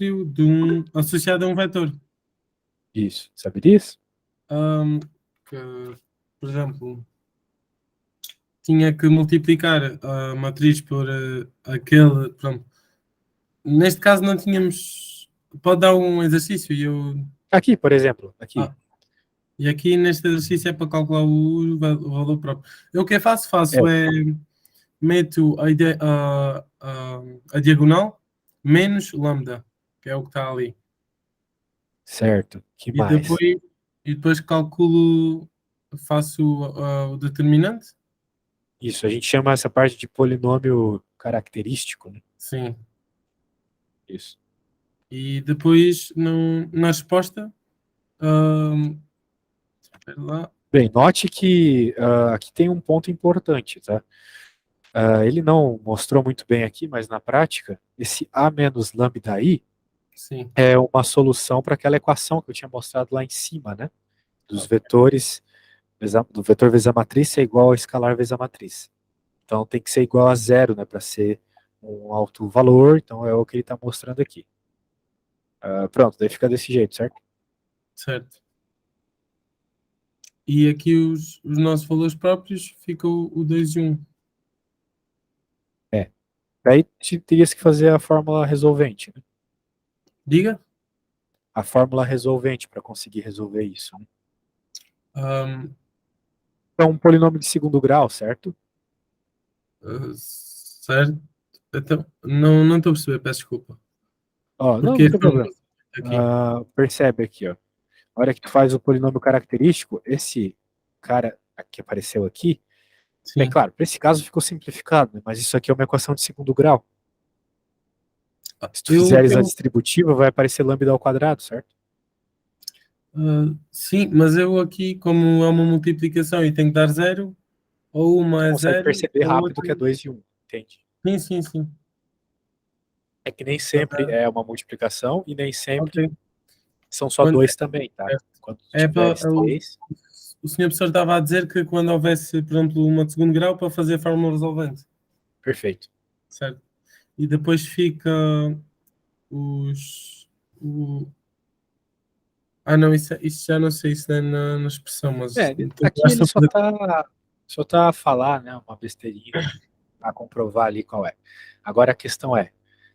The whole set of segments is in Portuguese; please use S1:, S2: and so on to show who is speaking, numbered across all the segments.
S1: próprio associado a um vetor.
S2: Isso. Sabe disso?
S1: Que, por exemplo, tinha que multiplicar a matriz por aquele. Pronto. Neste caso não tínhamos. Pode dar um exercício e eu.
S2: Aqui, por exemplo. Aqui.
S1: E aqui neste exercício é para calcular o valor próprio. Eu o que faço meto a diagonal menos lambda, que é o que está ali.
S2: Certo. Que
S1: E
S2: mais?
S1: depois calculo, faço o determinante.
S2: Isso, a gente chama essa parte de polinômio característico, né?
S1: Sim.
S2: Isso.
S1: E depois, na resposta, espera lá.
S2: Bem, note que aqui tem um ponto importante, tá? Ele não mostrou muito bem aqui, mas na prática, esse A menos lambda I
S1: Sim.
S2: é uma solução para aquela equação que eu tinha mostrado lá em cima, né? Dos vetores, do vetor vezes a matriz é igual a escalar vezes a matriz. Então tem que ser igual a zero, né? Para ser um alto valor, então é o que ele está mostrando aqui. Pronto, daí fica desse jeito, certo?
S1: Certo. E aqui os nossos valores próprios ficam o 2 e 1.
S2: Daí terias que fazer a fórmula resolvente, né?
S1: Diga?
S2: A fórmula resolvente para conseguir resolver isso, né? É um polinômio de segundo grau, certo?
S1: Certo. Então, não estou a perceber, peço desculpa.
S2: Não tem problema. Percebe aqui, ó. Na hora que tu faz o polinômio característico, esse cara que apareceu aqui, bem, claro, para esse caso ficou simplificado, né? Mas isso aqui é uma equação de segundo grau. Se tu fizeres a distributiva, vai aparecer lambda ao quadrado, certo?
S1: Sim, mas eu aqui, como é uma multiplicação e tenho que dar 0, ou uma é 0.
S2: Consegue perceber rápido que é 2 e 1, entende?
S1: Sim.
S2: É que nem sempre é uma multiplicação e nem sempre são só
S1: Quando,
S2: dois também, tá? Quando tiveres 3...
S1: O senhor professor estava a dizer que quando houvesse, por exemplo, uma de segundo grau, para fazer a fórmula resolvente.
S2: Perfeito.
S1: Certo. E depois fica os... não, isso já não sei, isso é na expressão, mas...
S2: Aqui ele só tá a falar, né, uma besteirinha, a comprovar ali qual é. Agora a questão é,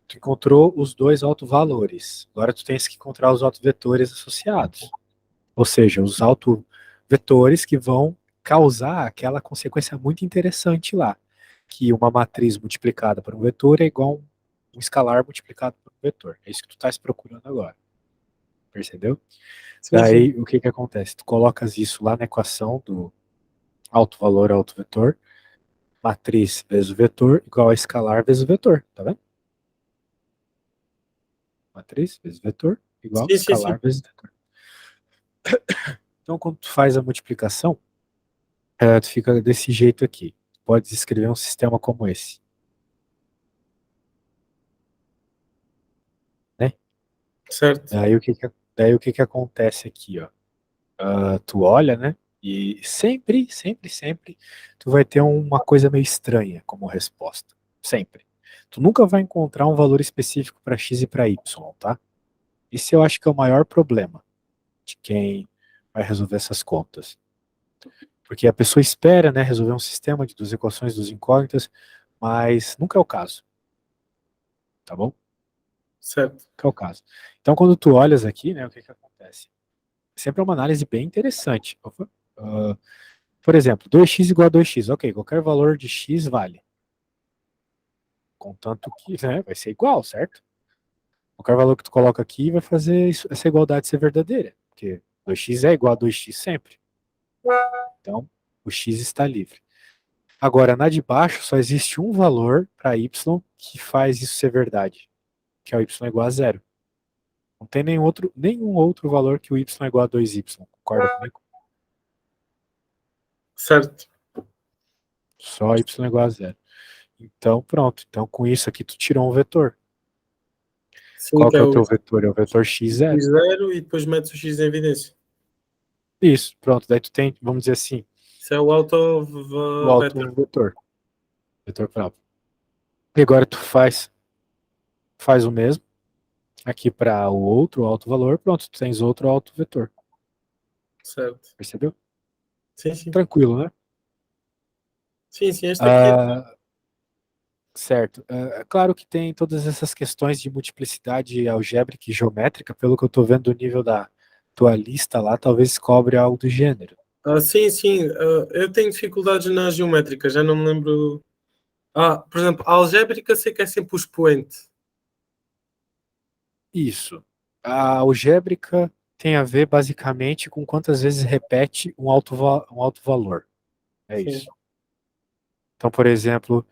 S2: tu encontrou os dois autovalores, agora tu tens que encontrar os autovetores associados. Ou seja, os autovetores que vão causar aquela consequência muito interessante lá, que uma matriz multiplicada por um vetor é igual a um escalar multiplicado por um vetor. É isso que tu estás procurando agora. Percebeu? Daí, o que acontece? Tu colocas isso lá na equação do alto valor alto vetor, matriz vezes o vetor igual a escalar vezes o vetor, tá vendo? Matriz vezes vetor igual a escalar vezes vetor. Então, quando tu faz a multiplicação, tu fica desse jeito aqui. Tu pode escrever um sistema como esse. Né?
S1: Certo.
S2: Daí o que acontece aqui, ó? Tu olha, né? E sempre, tu vai ter uma coisa meio estranha como resposta. Sempre. Tu nunca vai encontrar um valor específico para x e para y, tá? Esse eu acho que é o maior problema de quem vai resolver essas contas. Porque a pessoa espera, né, resolver um sistema de duas equações, duas incógnitas, mas nunca é o caso. Tá bom?
S1: Certo.
S2: Nunca é o caso. Então, quando tu olhas aqui, né, o que acontece? Sempre é uma análise bem interessante. Por exemplo, 2x igual a 2x. Ok, qualquer valor de x vale. Contanto que, né, vai ser igual, certo? Qualquer valor que tu coloca aqui vai fazer essa igualdade ser verdadeira. Porque 2x é igual a 2x sempre. Então, o x está livre. Agora, na de baixo, só existe um valor para y que faz isso ser verdade. Que é o y igual a zero. Não tem nenhum outro valor que o y é igual a 2y. Concorda comigo?
S1: Certo.
S2: Só y é igual a zero. Então, pronto. Então, com isso aqui, tu tirou um vetor.
S1: Sim,
S2: Qual que é o teu vetor? É o vetor x0.
S1: x0 e depois metes o x em evidência.
S2: Isso, pronto. Daí tu tem, vamos dizer assim,
S1: isso é o
S2: autovetor. Vetor próprio. E agora tu faz o mesmo. aqui para o outro alto valor, pronto, tu tens outro alto vetor.
S1: Certo.
S2: Percebeu?
S1: Sim, sim.
S2: Tranquilo, né?
S1: Sim, sim, este aqui é.
S2: Certo. É claro que tem todas essas questões de multiplicidade algébrica e geométrica, pelo que eu estou vendo do nível da tua lista lá, talvez cobre algo do gênero.
S1: Sim, sim. Eu tenho dificuldades na geométrica, já não me lembro. Por exemplo, a algébrica sei que é sempre o expoente.
S2: Isso. A algébrica tem a ver basicamente com quantas vezes repete um alto valor. É
S1: Sim.
S2: isso. Então, por exemplo,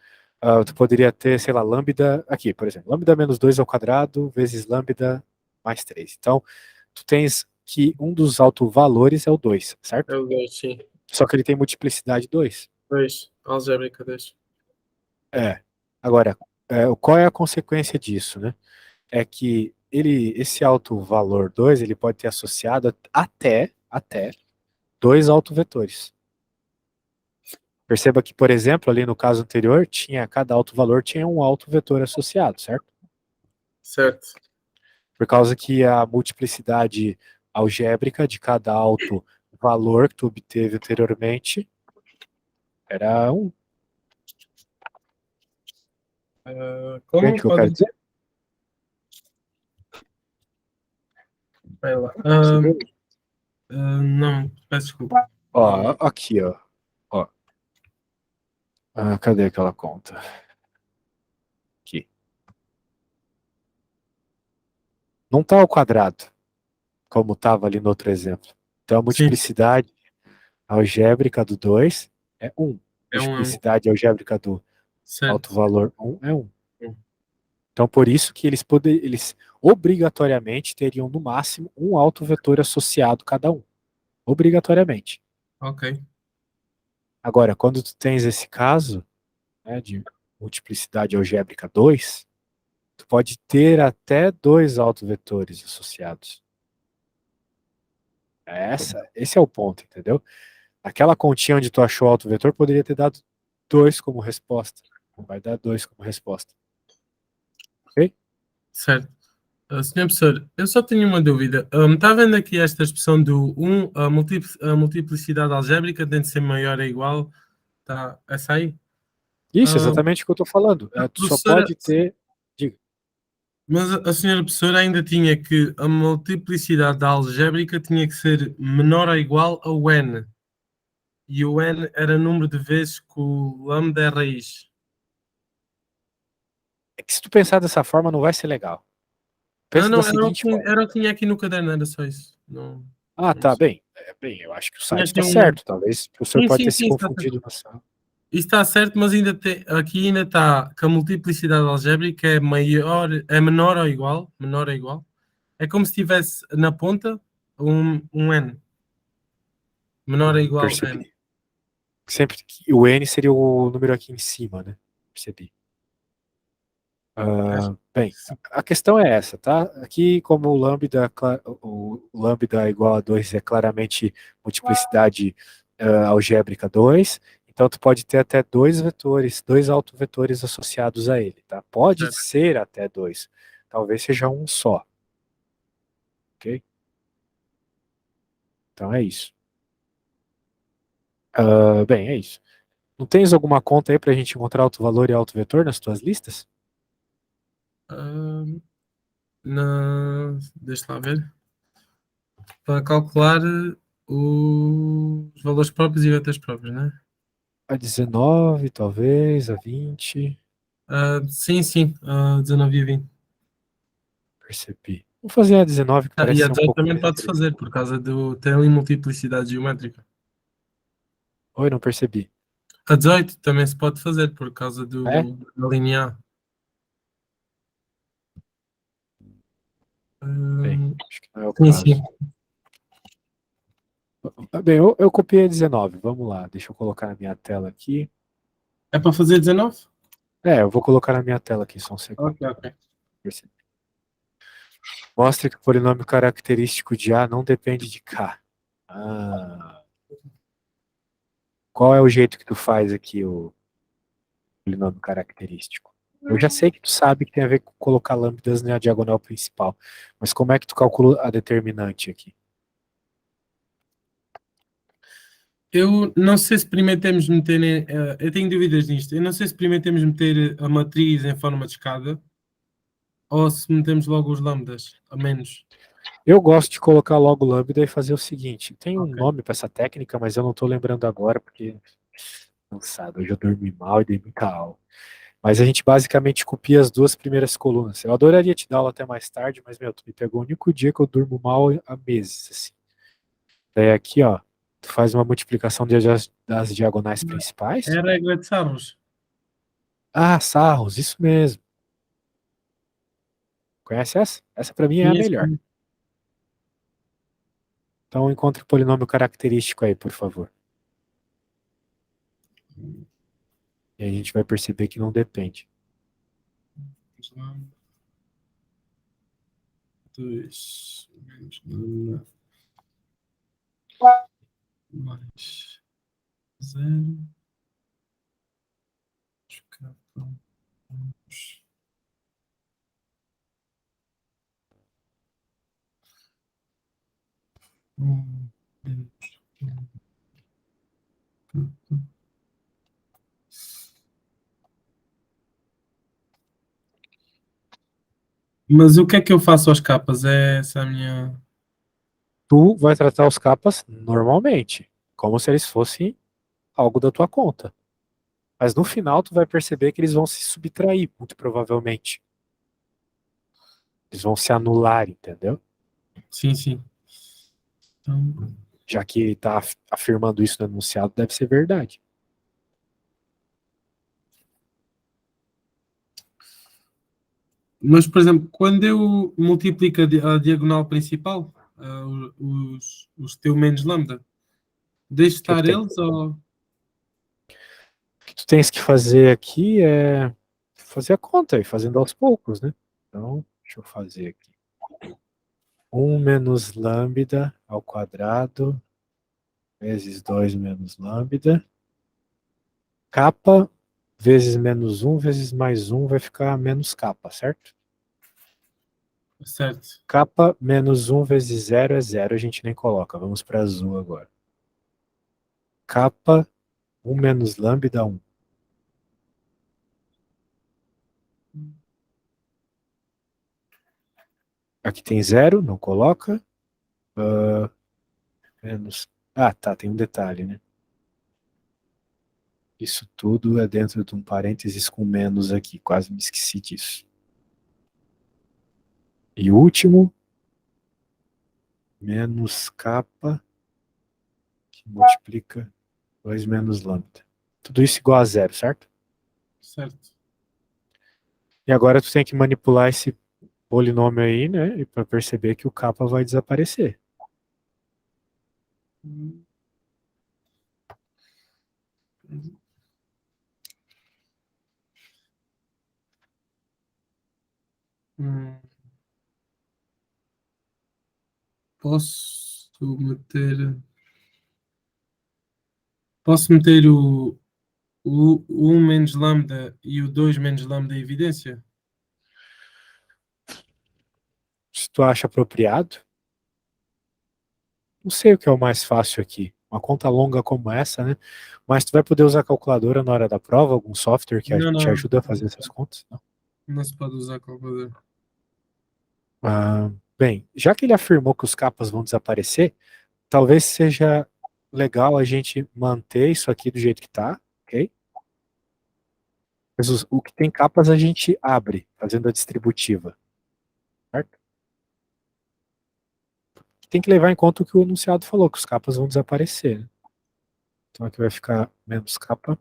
S2: tu poderia ter, sei lá, lambda, aqui, por exemplo, lambda menos 2 ao quadrado vezes lambda mais 3. Então, tu tens que um dos autovalores é o 2,
S1: É
S2: certo?
S1: o 2, sim.
S2: Só que ele tem multiplicidade 2.
S1: 2. Algébrica 2.
S2: É. Agora, qual é a consequência disso, né? É que esse autovalor 2 ele pode ter associado até dois autovetores. Perceba que, por exemplo, ali no caso anterior, cada autovalor tinha um autovetor associado, certo?
S1: Certo.
S2: Por causa que a multiplicidade algébrica de cada autovalor que tu obteve anteriormente era 1. Entende o
S1: Como
S2: que eu quero
S1: pode.
S2: dizer?
S1: Vai lá.
S2: Percebeu?
S1: Não, peço desculpa.
S2: Ó, aqui, ó. Ó. Cadê aquela conta? Aqui. Não está ao quadrado, como estava ali no outro exemplo. Então a
S1: Sim,
S2: multiplicidade algébrica do 2 é 1.
S1: é um.
S2: Multiplicidade algébrica do alto
S1: Certo.
S2: valor 1 é 1. Então por isso que eles obrigatoriamente teriam no máximo um autovetor associado cada um. Obrigatoriamente.
S1: Ok.
S2: Agora, quando tu tens esse caso, né, de multiplicidade algébrica 2, tu pode ter até dois autovetores associados. Esse é o ponto, entendeu? Aquela continha onde tu achou o autovetor poderia ter dado 2 como resposta. Vai dar 2 como resposta. Ok?
S1: Certo. Senhor professor, eu só tenho uma dúvida. Está vendo aqui esta expressão do 1, a multiplicidade algébrica tem de ser maior ou igual? Tá, essa aí?
S2: Isso,
S1: Ah,
S2: exatamente o que eu estou falando.
S1: a
S2: Tu só
S1: professora,
S2: pode ter. Diga.
S1: mas a senhora professora ainda tinha que a multiplicidade algébrica tinha que ser menor ou igual ao n. E o n era o número de vezes que o lambda é raiz.
S2: É que se tu pensar dessa forma, não vai ser legal. Pensa da
S1: Não,
S2: seguinte forma.
S1: era o que tinha aqui no caderno, era só isso. Não,
S2: Ah,
S1: não
S2: tá,
S1: sei.
S2: bem. Bem, eu acho que o
S1: Tinha
S2: site
S1: aqui
S2: está
S1: um.
S2: certo. Talvez o professor
S1: Sim,
S2: pode
S1: sim,
S2: ter se
S1: sim, está certo.
S2: confundido na sala.
S1: Isso está certo, mas ainda tem, aqui ainda está que a multiplicidade algébrica é maior, é menor ou igual. É como se tivesse na ponta um n, menor ou igual a n.
S2: Percebi. Sempre que o N seria o número aqui em cima, né? Percebi.
S1: Acho
S2: Bem,
S1: que sim.
S2: a questão é essa, tá? Aqui, como o lambda igual a 2 é claramente multiplicidade algébrica 2, então tu pode ter até dois vetores, dois autovetores associados a ele, tá? Pode
S1: Certo.
S2: ser até dois, talvez seja um só, ok? Então é isso. Bem, é isso. Não tens alguma conta aí pra gente encontrar alto valor e alto vetor nas tuas listas?
S1: Ah, deixa lá ver. Para calcular os valores próprios e vetores próprios, né?
S2: A 19, talvez, a 20.
S1: Sim, sim, 19 e 20.
S2: Percebi. Vou fazer a 19, que
S1: E
S2: parece
S1: a
S2: ser um
S1: 18
S2: pouco
S1: também
S2: mais
S1: pode fazer,
S2: interessante.
S1: por causa do. Tem ali multiplicidade geométrica.
S2: Oi, não percebi.
S1: A 18 também se pode fazer, por causa
S2: É?
S1: da linear.
S2: Bem,
S1: Hum,
S2: acho que não é o
S1: sim, sim.
S2: caso. Bem, eu copiei a 19. Vamos lá, deixa eu colocar na minha tela aqui.
S1: É para fazer 19?
S2: Eu vou colocar na minha tela aqui, só um segundo.
S1: Ok, ok.
S2: Percebi. Mostra que o polinômio característico de A não depende de K. Ah, qual é o jeito que tu faz aqui o polinômio característico? Eu já sei que tu sabe que tem a ver com colocar lambdas na diagonal principal, mas como é que tu calcula a determinante aqui?
S1: Eu não sei se primeiro temos de meter. Eu tenho dúvidas nisto. Eu não sei se primeiro temos de meter a matriz em forma de escada ou se metemos logo os lambdas, a menos.
S2: Eu gosto de colocar logo lambda e fazer o seguinte. Tem um
S1: Ok.
S2: nome para essa técnica, mas eu não estou lembrando agora porque cansado, hoje eu dormi mal e dei muita aula. Mas a gente basicamente copia as duas primeiras colunas. Eu adoraria te dar aula até mais tarde, mas meu, tu me pegou o único dia que eu durmo mal há meses, assim. Daí aqui, ó, tu faz uma multiplicação das diagonais
S1: É
S2: principais.
S1: a regra de Sarros.
S2: Ah, sarros, isso mesmo. Conhece essa? Essa para mim é a
S1: Conheço.
S2: melhor. Então encontre o polinômio característico aí, por favor. E aí a gente vai perceber que não depende.
S1: Dois menos lambda mais zero. Menos Mas o que é que eu faço aos capas? É essa a minha.
S2: Tu vai tratar os capas normalmente, como se eles fossem algo da tua conta. Mas no final tu vai perceber que eles vão se subtrair, muito provavelmente. Eles vão se anular, entendeu?
S1: Sim, sim. Então,
S2: Já que ele está afirmando isso no enunciado, deve ser verdade.
S1: mas, por exemplo, quando eu multiplico a diagonal principal, os teu menos lambda, deixo
S2: O que, que
S1: estar
S2: tem?
S1: eles ou.
S2: O que tu tens que fazer aqui é fazer a conta e fazendo aos poucos, né? Então, deixa eu fazer aqui. 1 menos lambda ao quadrado vezes 2 menos lambda. Capa vezes menos 1 vezes mais 1 vai ficar menos capa, certo?
S1: Certo.
S2: Capa menos 1 vezes 0 é 0, a gente nem coloca. Vamos para azul agora. Capa 1 menos lambda 1. Aqui tem 0, não coloca. Menos. Ah, tá, tem um detalhe, né? Isso tudo é dentro de um parênteses com menos aqui, quase me esqueci disso. E o último, menos capa, que multiplica 2 menos lambda. Tudo isso igual a 0, certo?
S1: Certo.
S2: E agora tu tem que manipular esse polinômio aí, né? Para perceber que o capa vai desaparecer.
S1: Hum, posso meter. Posso meter o 1 menos lambda e o 2 menos lambda em evidência?
S2: Se tu acha apropriado, não sei o que é o mais fácil aqui. Uma conta longa como essa, né? Mas tu vai poder usar a calculadora na hora da prova, algum software que
S1: Não,
S2: te
S1: não.
S2: ajuda a fazer essas contas? Não.
S1: Não se pode usar calculadora.
S2: Ah, bem, já que ele afirmou que os capas vão desaparecer, talvez seja legal a gente manter isso aqui do jeito que está, ok? Mas o que tem capas a gente abre, fazendo a distributiva, certo? Tem que levar em conta o que o enunciado falou, que os capas vão desaparecer, né? Então aqui vai ficar menos capa,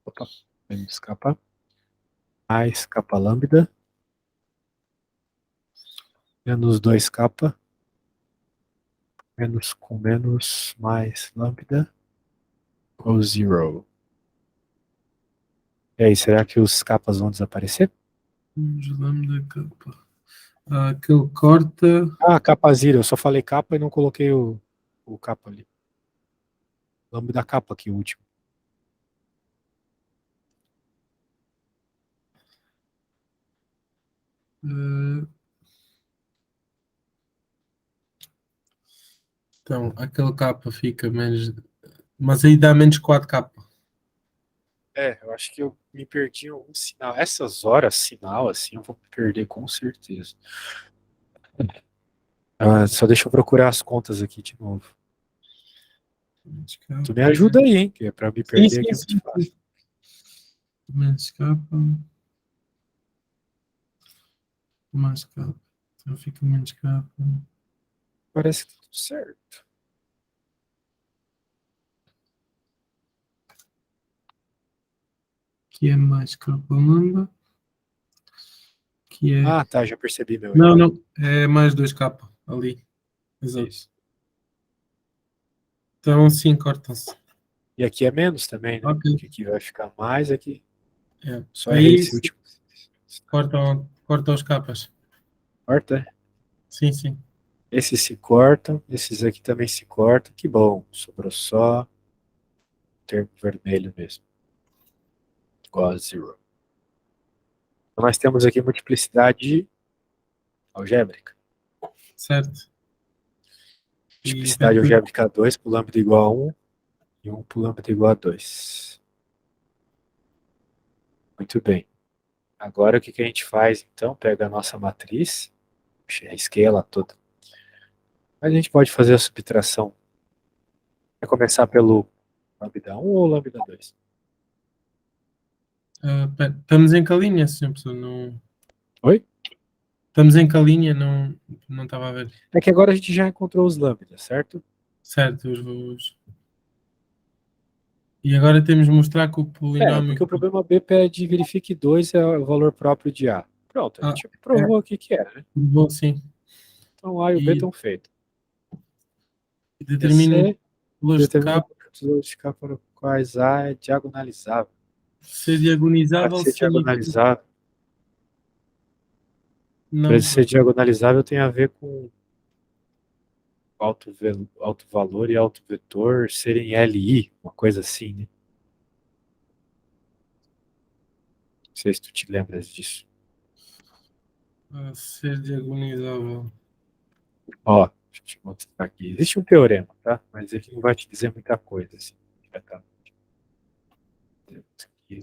S2: opa, menos capa, mais capa lambda, menos 2 capa, menos com menos, mais lambda, ou zero. E aí, será que os capas vão desaparecer?
S1: Menos lambda capa. Aquele corta.
S2: Ah, capa zero, eu só falei capa e não coloquei o capa ali. Lambda capa aqui, o último.
S1: Eh, então, aquele capa fica menos. Mas aí dá menos 4K.
S2: Eu acho que eu me perdi em algum sinal. Essas horas, sinal, assim, eu vou me perder com certeza. Só deixa eu procurar as contas aqui de novo.
S1: Menos
S2: Tu me
S1: capa.
S2: ajuda aí, hein? Que é pra me
S1: Sim,
S2: perder
S1: sim,
S2: aqui é muito
S1: sim,
S2: fácil.
S1: sim. Menos capa. Mais capa. Então fica menos capa.
S2: Parece que tá tudo certo.
S1: Que é mais capa lambda. Que é.
S2: Ah, tá, já percebi meu erro.
S1: Não, não. É mais 2K ali. Exato.
S2: Isso.
S1: Então sim, cortam-se.
S2: E aqui é menos também, né?
S1: Ok.
S2: Porque aqui vai ficar mais aqui.
S1: É.
S2: Só errei
S1: Aí
S2: esse último.
S1: cortam os capas.
S2: Corta.
S1: Sim, sim.
S2: Esses se cortam, esses aqui também se cortam. Que bom, sobrou só o termo vermelho mesmo. Igual a zero. Então nós temos aqui multiplicidade algébrica.
S1: Certo. E
S2: Multiplicidade algébrica 2 por lambda igual a 1 e 1 por lambda igual a 2. Muito bem. Agora o que a gente faz então? Pega a nossa matriz, risquei ela toda. Mas a gente pode fazer a subtração. Vai começar pelo lambda 1 ou lambda 2?
S1: pera, estamos em que linha, senhor professor? Não...
S2: Oi?
S1: Estamos em que linha? Não estava a ver.
S2: É que agora a gente já encontrou os lambdas, certo?
S1: Certo, E agora temos de mostrar que o
S2: Porque
S1: polinômio.
S2: o problema B pede verifique 2 é o valor próprio de A. Pronto, a
S1: Ah,
S2: gente
S1: é,
S2: provou aqui que era, né?
S1: bom, sim.
S2: Então A e o B
S1: E
S2: estão feitos. E
S1: determine
S2: C
S1: valores de
S2: determina
S1: K
S2: os valores de K para os quais A é diagonalizável.
S1: ser
S2: Pode
S1: diagonizável
S2: ser
S1: significa.
S2: diagonalizável. Para
S1: Não,
S2: ser diagonalizável tem a ver com alto valor e alto vetor serem LI, uma coisa assim, né? Não sei se tu te lembras disso.
S1: ser diagonizável.
S2: Ó, deixa eu te mostrar aqui. Existe um teorema, tá? Mas ele não vai te dizer muita coisa, assim. Já tá. Aqui.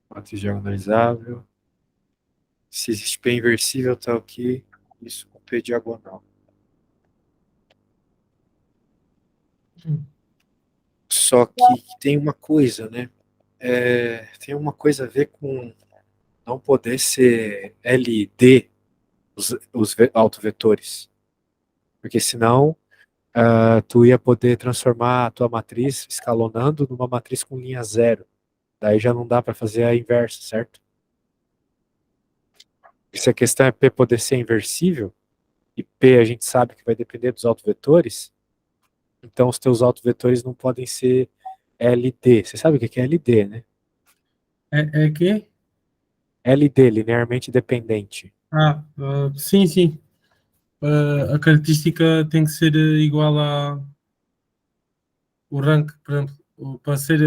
S2: Matriz diagonalizável. Se existe P inversível, tá ok. Isso com P diagonal. Só que tem uma coisa, né? Tem uma coisa a ver com não poder ser LD os autovetores. Porque senão tu ia poder transformar a tua matriz escalonando numa matriz com linha zero. Daí já não dá para fazer a inversa, certo? E se a questão é P poder ser inversível, e P a gente sabe que vai depender dos autovetores, então os teus autovetores não podem ser LD. Você sabe o que é LD, né?
S1: É que?
S2: LD, linearmente dependente.
S1: Sim, sim. A característica tem que ser igual o rank, por exemplo, para ser.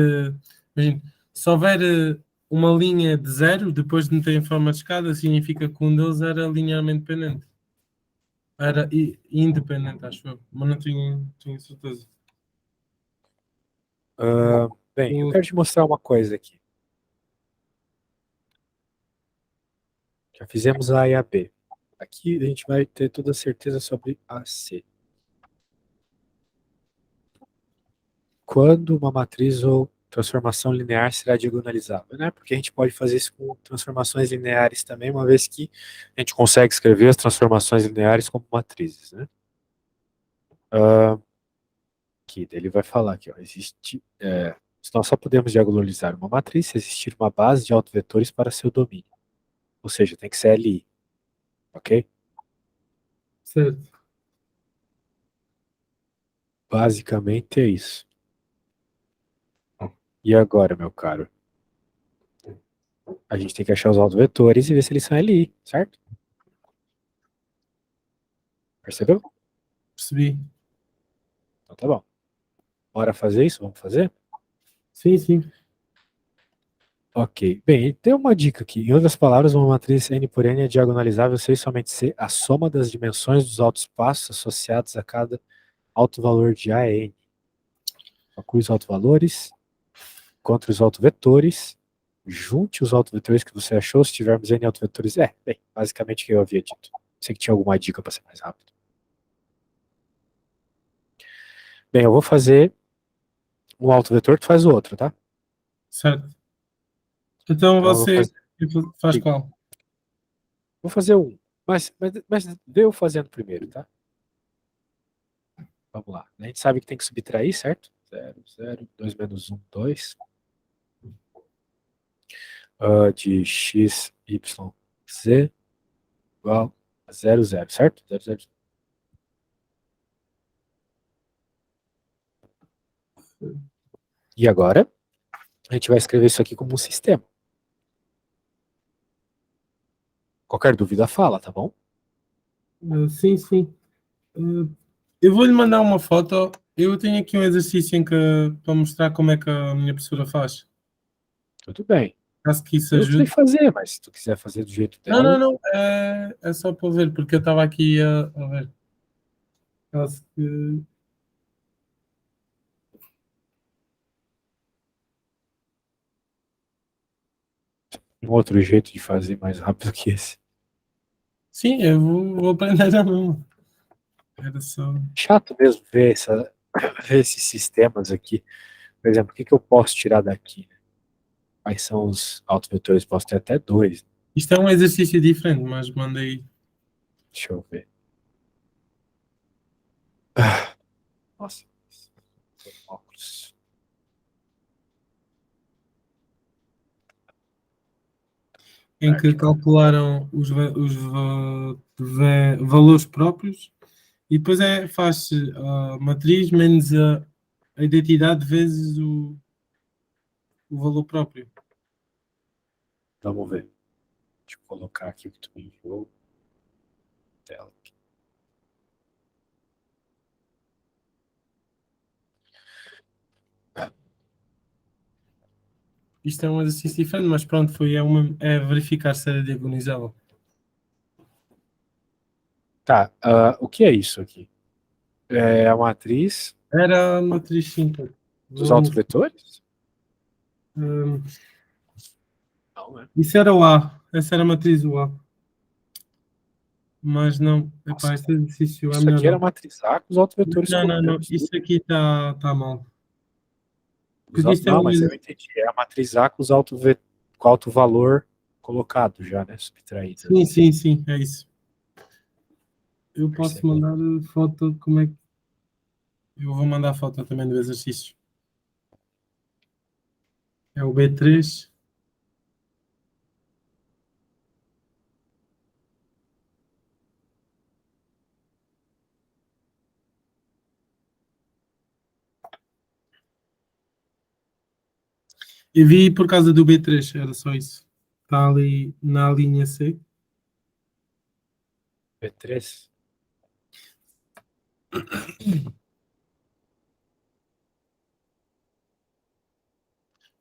S1: Imagina, se houver uma linha de zero, depois de meter em forma de escada, significa que um deles era linearmente dependente. Era independente, acho eu, mas não tinha certeza.
S2: Bem, eu
S1: O-
S2: quero te mostrar uma coisa aqui. Já fizemos a A e a B. Aqui a gente vai ter toda a certeza sobre a C. Quando uma matriz ou transformação linear será diagonalizável, né? Porque a gente pode fazer isso com transformações lineares também, uma vez que a gente consegue escrever as transformações lineares como matrizes, né? Aqui, ele vai falar que nós só podemos diagonalizar uma matriz se existir uma base de autovetores para seu domínio. Ou seja, tem que ser LI, ok?
S1: Certo.
S2: Basicamente é isso. E agora, meu caro? A gente tem que achar os autovetores e ver se eles são LI, certo? Percebeu?
S1: Percebi.
S2: Então tá bom. Bora fazer isso? Vamos fazer?
S1: Sim, sim.
S2: Ok. Bem, tem uma dica aqui. Em outras palavras, uma matriz N por N é diagonalizável se e somente se a soma das dimensões dos autoespaços associados a cada autovalor de A é N. Calcule os autovalores, encontre os autovetores, junte os autovetores que você achou, se tivermos N autovetores. Bem, basicamente o que eu havia dito. Sei que tinha alguma dica para ser mais rápido. Bem, eu vou fazer um autovetor, tu faz o outro, tá?
S1: Certo. Então
S2: Então eu vou
S1: você
S2: fazer,
S1: faz qual?
S2: vou fazer um, mas vê eu fazendo primeiro, tá? Vamos lá. A gente sabe que tem que subtrair, certo? 0, 0, 2 menos 1, 2. De x, y, z igual a 0, 0, certo? 0, 0. E agora, a gente vai escrever isso aqui como um sistema. Qualquer dúvida, fala, tá bom?
S1: Sim, sim. Eu vou lhe mandar uma foto. Eu tenho aqui um exercício para mostrar como é que a minha professora faz.
S2: Tudo bem.
S1: Caso que isso
S2: Eu sei
S1: ajude.
S2: fazer, mas se tu quiser fazer do jeito
S1: Não, não,
S2: dela,
S1: não. É só para ver, porque eu estava aqui a ver. Caso que.
S2: um outro jeito de fazer mais rápido que esse.
S1: Sim, eu vou aprender já mesmo. Era só.
S2: Chato mesmo ver, ver esses sistemas aqui. Por exemplo, o que eu posso tirar daqui? Quais são os autovetores? Posso ter até dois.
S1: Isto é um exercício diferente, mas mandei.
S2: Deixa eu ver. Nossa. Óculos.
S1: Em que calcularam valores próprios e depois faz-se a matriz menos a identidade vezes o valor próprio.
S2: Vamos ver. Deixa eu colocar aqui o que tu me enviou. Tela.
S1: Isto é um exercício diferente, mas pronto, é verificar se era diagonalizável.
S2: Tá, o que é isso aqui? É a matriz
S1: Era a matriz simples.
S2: dos autovetores?
S1: Hum,
S2: Não, né?
S1: isso era o A, essa era a matriz do A. Mas não, epá,
S2: Nossa,
S1: este exercício é
S2: isso
S1: melhor
S2: aqui era
S1: não.
S2: a matriz A com os autovetores
S1: Não, não, não,
S2: colocados.
S1: isso aqui está mal.
S2: Os
S1: Porque isto é
S2: Não,
S1: um
S2: mas eu entendi. É a matriz A com os com alto valor colocado já, né? Subtraído.
S1: Sim, sim, sim, é isso. Eu posso
S2: Percebi.
S1: mandar foto, como é que. Eu vou mandar foto também do exercício. É o B3. E vi por causa do B3, era só isso. Está ali na linha C.
S2: B3?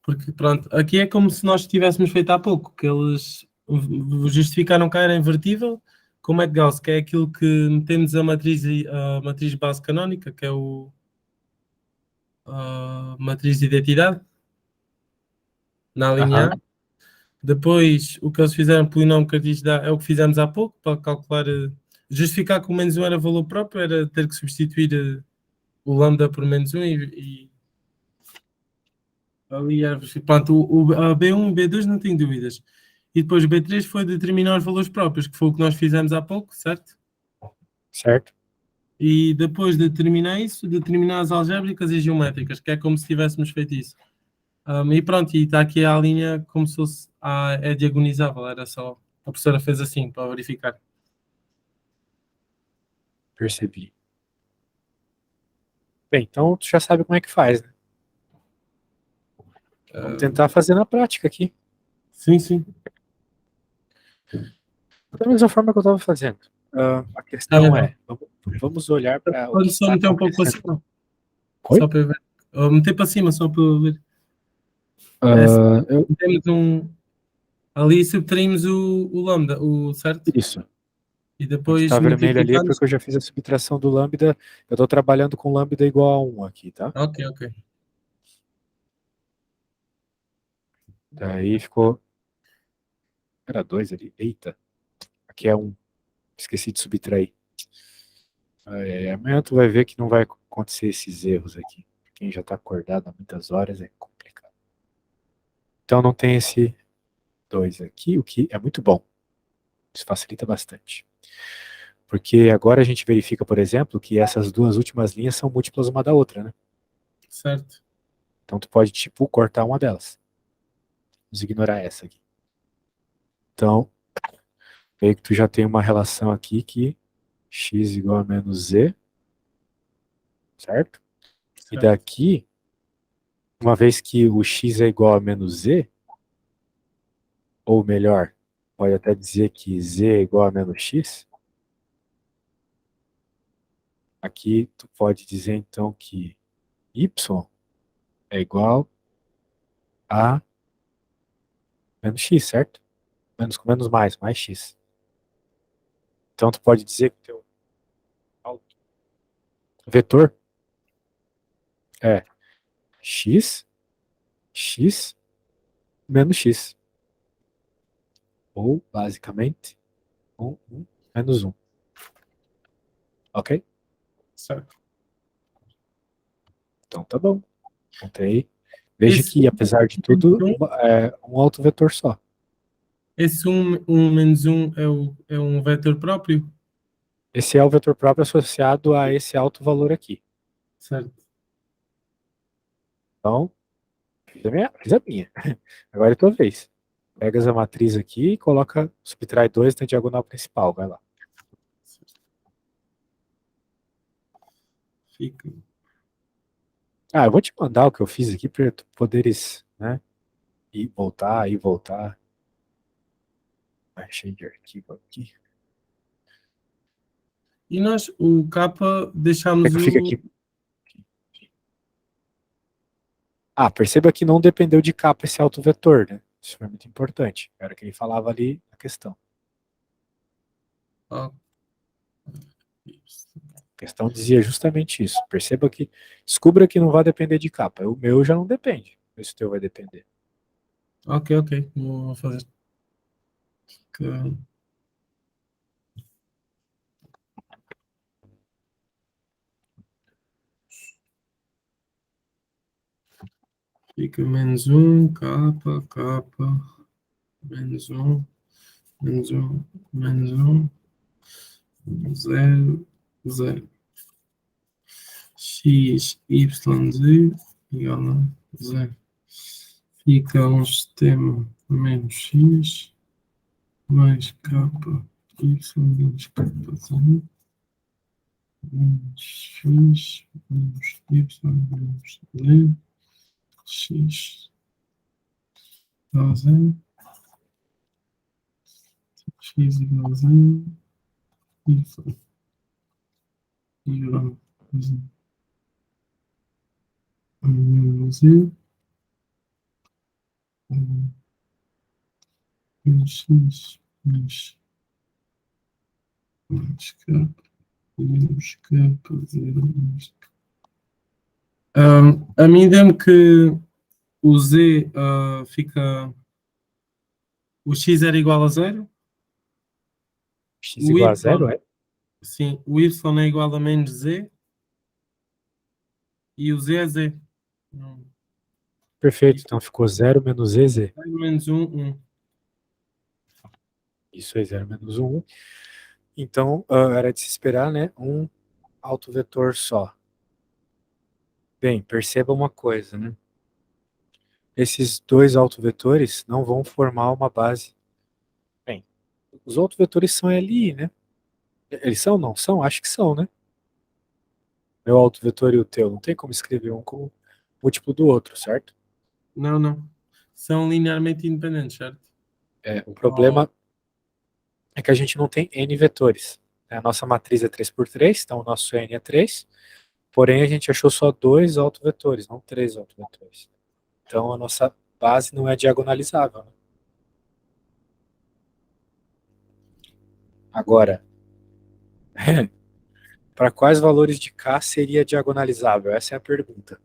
S1: Porque pronto, aqui é como se nós tivéssemos feito há pouco, que eles justificaram que era invertível, como é que Gauss, que é aquilo que metemos a matriz base canónica, que é a matriz de identidade, na linha A. Depois, o que eles fizeram polinômio cartesiano é o que fizemos há pouco, para calcular, justificar que o menos 1 era valor próprio, era ter que substituir o lambda por menos 1 e ali era, pronto, a B1 e B2 não tenho dúvidas. E depois o B3 foi determinar os valores próprios, que foi o que nós fizemos há pouco, certo?
S2: Certo.
S1: E depois de determinar isso, determinar as algébricas e geométricas, que é como se tivéssemos feito isso. E pronto, e está aqui a linha como se fosse é diagonizável, era só a professora fez assim para verificar.
S2: Percebi. Bem, então tu já sabe como é que faz, né? Vamos tentar fazer na prática aqui.
S1: Sim, sim.
S2: Da mesma forma que eu estava fazendo. A questão é, vamos olhar para o que
S1: Pode só
S2: está
S1: meter um pouco para
S2: acontecendo.
S1: cima.
S2: Oi?
S1: Só para eu ver. Ou meter para cima, só para eu ver. Temos ali subtraímos o lambda, certo?
S2: Isso.
S1: E
S2: O que
S1: depois
S2: está vermelho ali é
S1: multiplicamos.
S2: porque eu já fiz a subtração do lambda. Eu estou trabalhando com lambda igual a 1 aqui, tá?
S1: Ok, ok.
S2: Daí ficou... Era 2 ali. Eita. Aqui é 1. Esqueci de subtrair. Amanhã tu vai ver que não vai acontecer esses erros aqui. Quem já está acordado há muitas horas é complicado. Então não tem esse 2 aqui, o que é muito bom. Isso facilita bastante. Porque agora a gente verifica, por exemplo, que essas duas últimas linhas são múltiplas uma da outra, né?
S1: Certo.
S2: Então tu pode, tipo, cortar uma delas. Vamos ignorar essa aqui. Então, veio que tu já tem uma relação aqui que x igual a menos z, certo? E
S1: Certo.
S2: daqui, uma vez que o x é igual a menos z, ou melhor, pode até dizer que z é igual a menos x, aqui tu pode dizer então que y é igual a menos x, certo? Menos com menos mais x. Então tu pode dizer que o teu vetor é x menos x. Ou, basicamente, 1 menos 1. Ok?
S1: Certo.
S2: Então tá bom. Contei. Veja
S1: Esse
S2: que, apesar de tudo,
S1: um,
S2: é um autovetor só.
S1: esse 1 menos 1 é um vetor próprio?
S2: Esse é o vetor próprio associado a esse alto valor aqui.
S1: Certo.
S2: Então, fiz a minha. Agora é a tua vez. Pegas a matriz aqui e coloca, subtrai 2 na diagonal principal. Vai lá.
S1: Fica.
S2: Eu vou te mandar o que eu fiz aqui para tu poderes, né, ir voltar, ir voltar. Cheio de arquivo aqui.
S1: E nós, o K, deixámos
S2: Quer que eu fique
S1: o.
S2: aqui? Perceba que não dependeu de capa esse autovetor, né? Isso foi muito importante. Era o que ele falava ali na questão.
S1: Ah,
S2: A questão dizia justamente isso. Perceba que, descubra que não vai depender de capa. O meu já não depende. Esse teu vai depender.
S1: ok, ok. Vou fazer. Fica, fica menos 1, K, menos 1, menos 1, menos 1, 0, 0. X, Y, Z igual a 0. Fica um sistema menos X mais K, Y menos K, Z menos X menos Y menos Z X igual a 0. X igual a 0. Y igual a 0. Menos Z menos X menos K menos K, zero menos K. A mim dá-me que o Z fica. O X era igual a 0.
S2: X
S1: O
S2: igual a
S1: Y,
S2: 0, é?
S1: sim, o Y é igual a menos Z. E o Z é Z. Não.
S2: Perfeito.
S1: Isto
S2: Então ficou 0 menos EZ.
S1: é menos 1, 1.
S2: Isso é 0 menos 1. Então, era de se esperar, né? Um autovetor só. Bem, perceba uma coisa, né? Esses dois autovetores não vão formar uma base. Bem, os autovetores são LI, né? Eles são? Não são? Acho que são, né? Meu autovetor e o teu. Não tem como escrever um como múltiplo do outro, certo?
S1: Não, não. São linearmente independentes, certo?
S2: O problema é que a gente não tem N vetores. A nossa matriz é 3x3, então o nosso N é 3. Porém, a gente achou só 2 autovetores, não 3 autovetores. Então, a nossa base não é diagonalizável, né? Agora, para quais valores de K seria diagonalizável? Essa é a pergunta.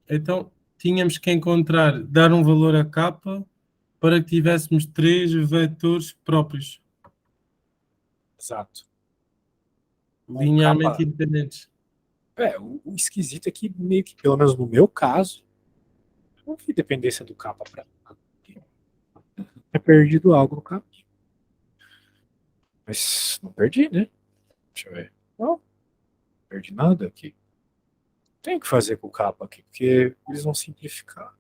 S1: Então, tínhamos que encontrar, dar um valor a K para que tivéssemos 3 vetores próprios,
S2: Exato.
S1: linearmente
S2: K,
S1: independentes.
S2: o esquisito é que, meio que, pelo menos no meu caso, não vi dependência do K para é perdido algo no caminho. Mas não perdi, né? Deixa eu ver. Não perdi nada aqui. Tem que fazer com o K aqui, porque eles vão simplificar.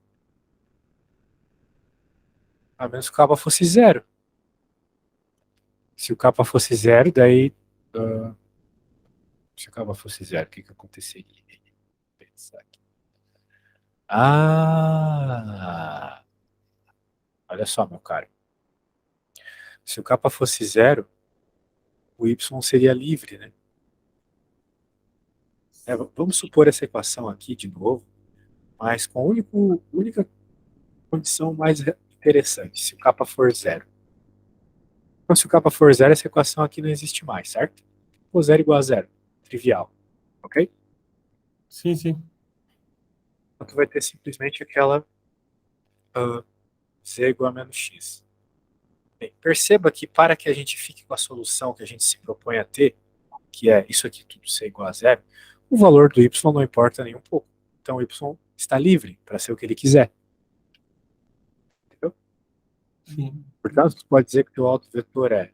S2: A menos que o K fosse zero. Se o K fosse zero, daí. Se o K fosse zero, o que aconteceria? Pensar aqui. Olha só, meu caro. Se o K fosse zero, o Y seria livre, né? Vamos supor essa equação aqui de novo, mas com a única condição mais interessante, se o K for zero. Então, se o K for zero, essa equação aqui não existe mais, certo? O zero igual a zero. Trivial. Ok?
S1: Sim, sim.
S2: Então, tu vai ter simplesmente aquela z igual a menos x. Bem, perceba que para que a gente fique com a solução que a gente se propõe a ter, que é isso aqui tudo ser igual a zero, o valor do y não importa nem um pouco. Então, o y está livre para ser o que ele quiser. Entendeu?
S1: Sim.
S2: Portanto, tu pode dizer que o teu autovetor é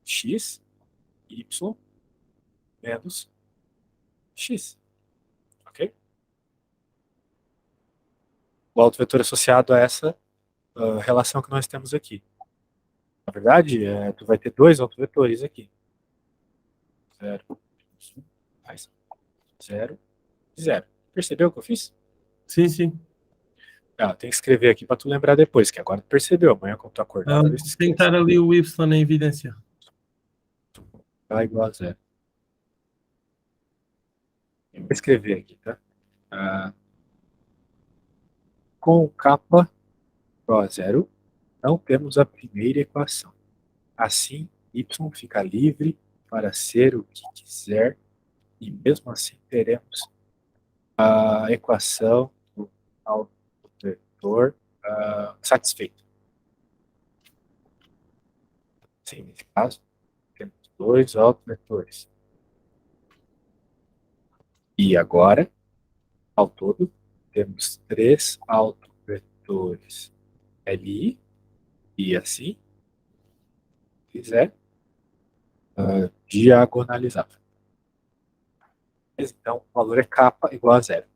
S2: x, y, menos x. Ok? O autovetor associado a essa relação que nós temos aqui. Na verdade, tu vai ter dois autovetores aqui. 0, 0 e 0. Percebeu o que eu fiz?
S1: Sim, sim.
S2: Tem que escrever aqui para tu lembrar depois, que agora tu percebeu. Amanhã, quando tu acordar, talvez tu
S1: Tem que
S2: esqueça.
S1: estar ali o Y na evidência.
S2: K igual a 0. Vou escrever aqui, tá? Com K igual a 0, não temos a primeira equação. Assim, y fica livre para ser o que quiser e mesmo assim teremos a equação do autovetor satisfeita. Sim, nesse caso, temos dois autovetores. E agora, ao todo, temos três autovetores LI e assim, se quiser, diagonalizável. Então, o valor é K igual a 0.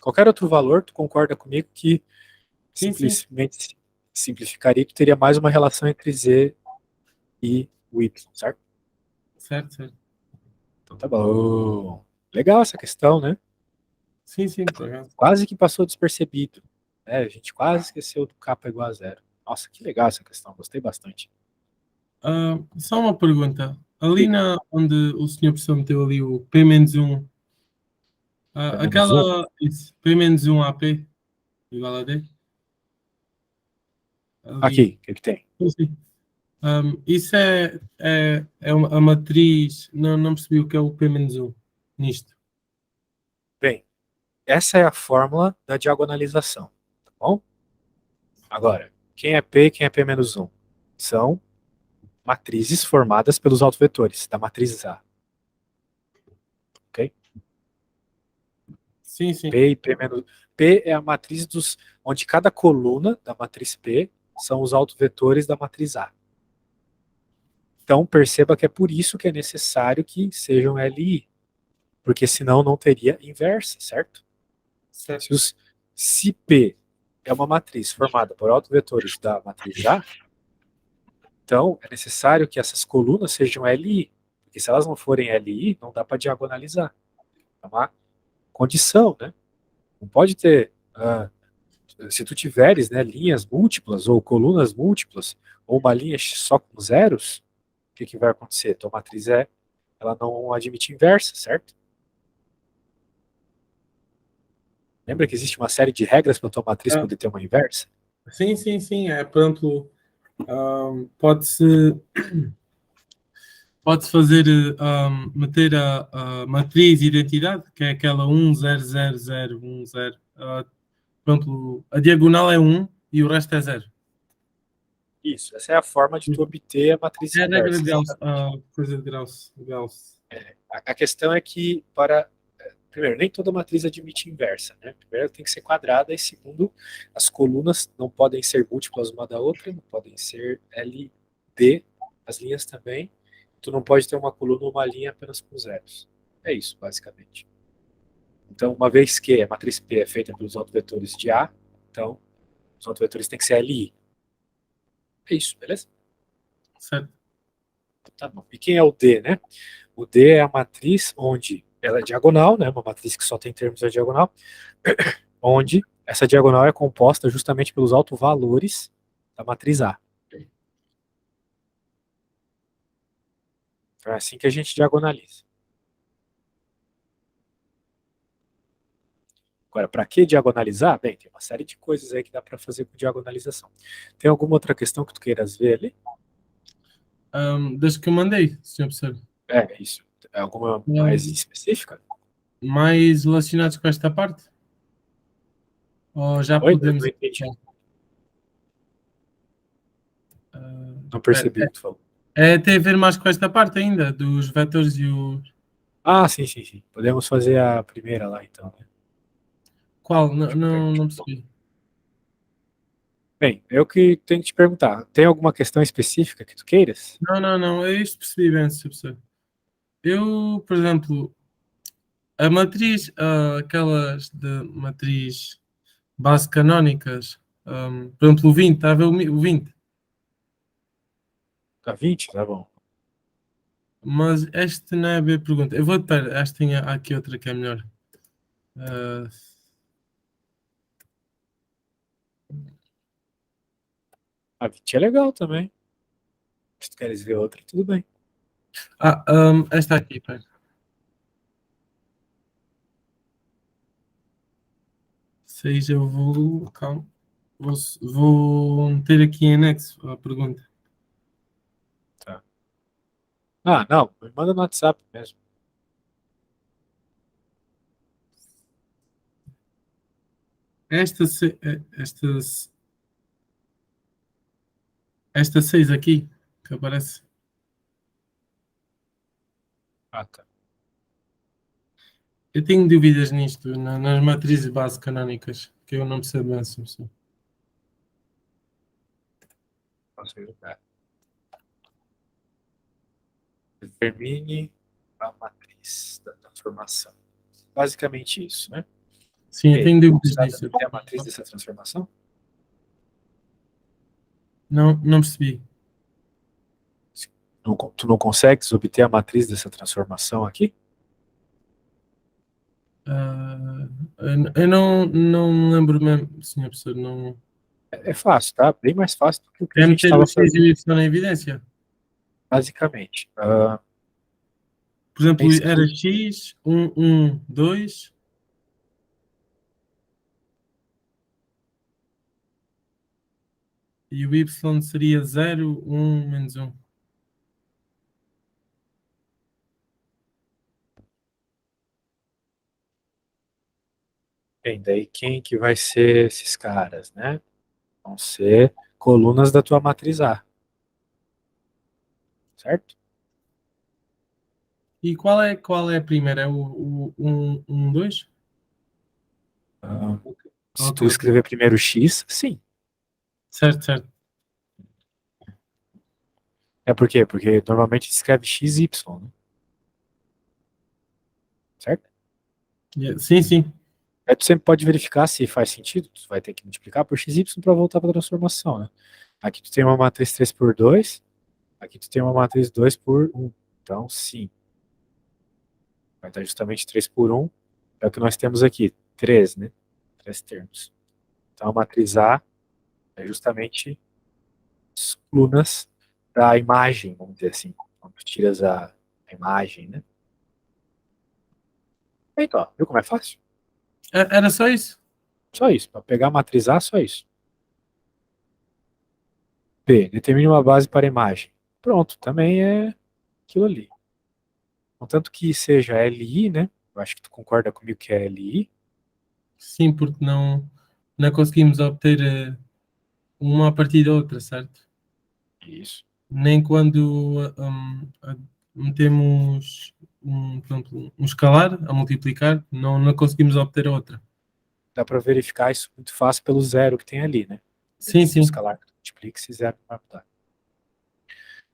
S2: Qualquer outro valor, tu concorda comigo que
S1: Sim, sim.
S2: simplesmente simplificaria, tu teria mais uma relação entre Z e o Y, certo?
S1: Certo, certo.
S2: Então tá bom. Legal essa questão, né?
S1: Sim, sim, por acaso.
S2: Quase que passou despercebido. Né? A gente quase esqueceu do K igual a 0. Nossa, que legal essa questão, gostei bastante.
S1: Só uma pergunta. Ali onde o senhor professor meteu ali o P-1, aquela. Isso, P-1 AP igual a D. Ali.
S2: Aqui, o que tem?
S1: Sim. Isso a matriz. Não percebi o que é o P-1 nisto.
S2: Bem, essa é a fórmula da diagonalização, tá bom? Agora, quem é P e quem é P-1? São matrizes formadas pelos autovetores da matriz A. Ok?
S1: Sim, sim.
S2: P e P-. P é a matriz onde cada coluna da matriz P são os autovetores da matriz A. Então, perceba que é por isso que é necessário que sejam LI, porque senão não teria inversa, certo?
S1: Certo.
S2: Se P é uma matriz formada por autovetores da matriz A, então é necessário que essas colunas sejam LI, porque se elas não forem LI, não dá para diagonalizar. É uma condição, né? Não pode ter... se tu tiveres, né, linhas múltiplas ou colunas múltiplas, ou uma linha só com zeros, que vai acontecer? Tua matriz ela não admite inversa, certo? Lembra que existe uma série de regras para tua matriz
S1: Ah,
S2: poder ter uma inversa?
S1: sim, sim, sim. É, por exemplo, pode-se fazer, meter a matriz de identidade, que é aquela 100010. Por exemplo, a diagonal é 1 e o resto é 0.
S2: Isso, essa é a forma de tu obter a matriz
S1: É a regra
S2: inversa.
S1: de Gauss,
S2: Exatamente.
S1: coisa de Gauss.
S2: A questão é que, primeiro, nem toda matriz admite inversa, né? Primeiro, ela tem que ser quadrada, e segundo, as colunas não podem ser múltiplas uma da outra, não podem ser LD, as linhas também. Tu não pode ter uma coluna ou uma linha apenas com zeros. É isso, basicamente. Então, uma vez que a matriz P é feita pelos autovetores de A, então os autovetores têm que ser LI. É isso, beleza?
S1: Certo.
S2: Tá bom. E quem é o D, né? O D é a matriz onde ela é diagonal, né? Uma matriz que só tem termos da diagonal, onde essa diagonal é composta justamente pelos autovalores da matriz A. Então é assim que a gente diagonaliza. Agora, para que diagonalizar? Bem, tem uma série de coisas aí que dá para fazer com diagonalização. Tem alguma outra questão que tu queiras ver ali?
S1: Desde que eu mandei, senhor professor.
S2: É, isso. É alguma mais específica?
S1: Mais relacionados com esta parte? Ou já
S2: Oi? Eu
S1: podemos.
S2: não entendi. Não
S1: Espera,
S2: percebi o que tu falou.
S1: tem a ver mais com esta parte ainda, dos vetores e os.
S2: Ah, sim, sim, sim. Podemos fazer a primeira lá, então, né?
S1: Qual? Não percebi.
S2: Bem, eu que tenho que te perguntar, tem alguma questão específica que tu queiras?
S1: Não, é isto percebi bem, senhor professor. Eu, por exemplo, a matriz, aquelas de matriz base canónicas, por exemplo, o 20, está a ver o 20?
S2: Tá 20? Tá bom.
S1: Mas este não é a minha pergunta. Eu vou ter, acho que tinha aqui outra que é melhor. Ah,
S2: A 20 é legal também. Se tu queres ver outra, tudo bem.
S1: esta aqui, pera. Seja, eu vou. Calma. Vou meter aqui em anexo a pergunta.
S2: Tá. Ah, não, me manda no WhatsApp mesmo.
S1: Esta 6 aqui, que aparece.
S2: Ah, tá.
S1: Eu tenho dúvidas nisto, nas matrizes base canónicas, que eu não percebo bem se percebo.
S2: Posso ajudar. Determine a matriz da transformação. Basicamente isso, né?
S1: Sim,
S2: E
S1: eu
S2: aí,
S1: tenho dúvidas
S2: sabe
S1: nisso.
S2: ter a matriz dessa transformação?
S1: Não percebi.
S2: Tu não consegues obter a matriz dessa transformação aqui?
S1: Ah, eu não me lembro mesmo, senhor professor. Não...
S2: É fácil, tá? Bem mais fácil do que o que a
S1: É
S2: gente
S1: meter o
S2: estava
S1: X e
S2: fazendo,
S1: o Y na evidência.
S2: basicamente.
S1: Por exemplo,
S2: Pensa
S1: era
S2: que
S1: X, 2, e o Y seria 0, menos 1.
S2: bem, daí quem que vai ser esses caras, né? Vão ser colunas da tua matriz A, certo?
S1: E qual é a primeira? É o 2?
S2: Ah, se
S1: Ok,
S2: tu
S1: ok.
S2: escrever primeiro X, sim.
S1: Certo, certo.
S2: É por quê? Porque normalmente escreve XY, né? Certo?
S1: Sim, sim.
S2: Aí tu sempre pode verificar se faz sentido, tu vai ter que multiplicar por XY para voltar para a transformação, né? Aqui tu tem uma matriz 3 por 2, aqui tu tem uma matriz 2 por 1. Então, sim. Vai dar justamente 3 por 1. É o que nós temos aqui, 3, né? 3 termos. Então, a matriz A é justamente as colunas da imagem, vamos dizer assim. Quando tu tiras a imagem, né? Então, ó, viu como é fácil?
S1: Era só isso?
S2: Só isso. Para pegar a matriz A, só isso. B, determine uma base para a imagem. Pronto, também é aquilo ali. Contanto que seja LI, né? Eu acho que tu concorda comigo que é LI.
S1: Sim, porque não conseguimos obter uma a partir da outra, certo?
S2: Isso.
S1: Nem quando metemos portanto, um escalar a multiplicar, não conseguimos obter a outra.
S2: Dá para verificar isso muito fácil pelo zero que tem ali, né?
S1: Sim,
S2: O
S1: sim.
S2: escalar que tu multiplica, esse zero não vai mudar.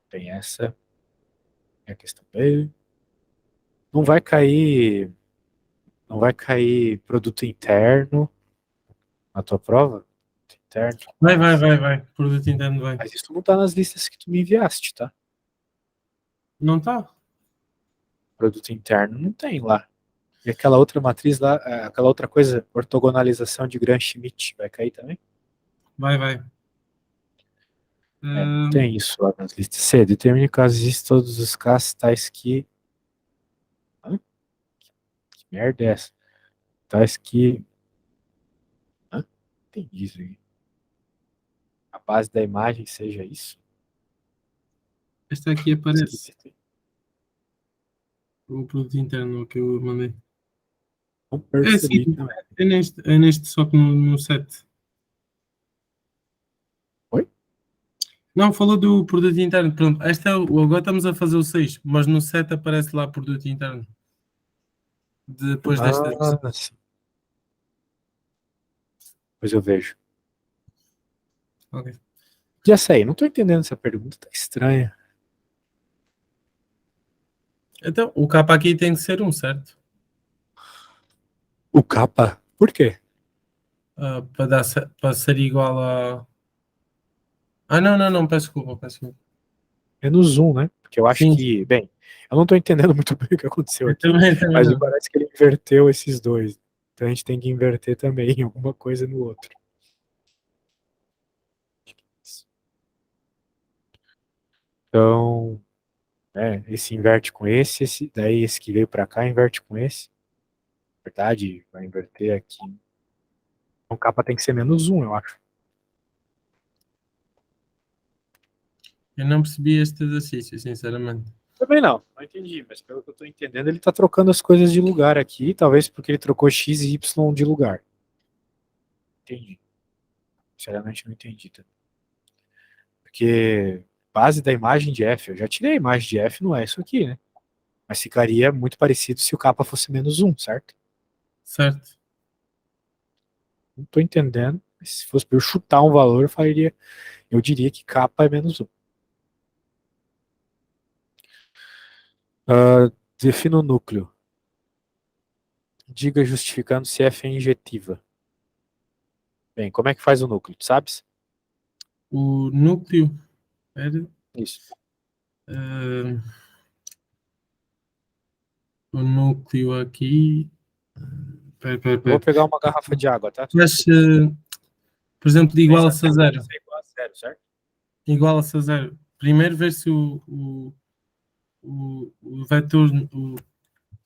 S2: Tem essa. É a questão B. Não vai cair. Não vai cair produto interno na tua prova? Produto interno, tudo mais.
S1: Vai. Produto interno vai.
S2: Mas isso não tá nas listas que tu me enviaste, tá?
S1: Não está?
S2: Produto interno não tem lá. E aquela outra matriz lá, aquela outra coisa, ortogonalização de Gram-Schmidt, vai cair também?
S1: Vai.
S2: É, não
S1: Hum,
S2: tem isso lá nas listas. C, determine caso existem todos os casos tais que. Hã? Que merda é essa? Tais que. Hã? Entendi isso aí. A base da imagem seja isso?
S1: Esta aqui
S2: Isso aqui
S1: aparece. O produto interno que eu mandei.
S2: não
S1: É sim,
S2: percebi também.
S1: é neste só que no 7.
S2: Oi?
S1: Não, falou do produto interno. Pronto, agora estamos a fazer o 6, mas no 7 aparece lá produto interno. Depois desta.
S2: Ah, sim. Pois eu vejo.
S1: Ok.
S2: Já sei, não tô entendendo essa pergunta, tá estranha.
S1: Então, o capa aqui tem que ser um, certo?
S2: O capa? Por quê?
S1: Para ser igual a. Não, peço desculpa.
S2: É no zoom, né? Porque eu acho
S1: Sim,
S2: que, bem, eu não tô entendendo muito bem o que aconteceu
S1: eu
S2: aqui,
S1: também
S2: mas me
S1: não.
S2: parece que ele inverteu esses dois. Então a gente tem que inverter também alguma coisa no outro. Então, esse inverte com esse, daí esse que veio pra cá inverte com esse. Verdade, vai inverter aqui. Então capa tem que ser menos um, eu acho.
S1: Eu não percebi este exercício, sinceramente.
S2: Também não entendi, mas pelo que eu tô entendendo, ele tá trocando as coisas de lugar aqui, talvez porque ele trocou x e y de lugar. Entendi. Sinceramente não entendi, tá? Porque base da imagem de f, eu já tirei a imagem de f, não é isso aqui, né? Mas ficaria muito parecido se o kappa fosse menos um, certo?
S1: Certo.
S2: Não tô entendendo. Se fosse para eu chutar um valor, eu diria que kappa é menos um. Defina o núcleo. Diga justificando se f é injetiva. Bem, como é que faz o núcleo, tu sabes?
S1: O núcleo. Era,
S2: Isso.
S1: eh, o núcleo aqui.
S2: Eu vou
S1: Pera.
S2: pegar uma garrafa de água, tá? Só um
S1: Mas,
S2: segundo.
S1: por exemplo,
S2: Pensa
S1: iguala-se a
S2: nela
S1: zero.
S2: ser igual a zero, certo?
S1: Iguala-se a zero. Primeiro ver se o vetor.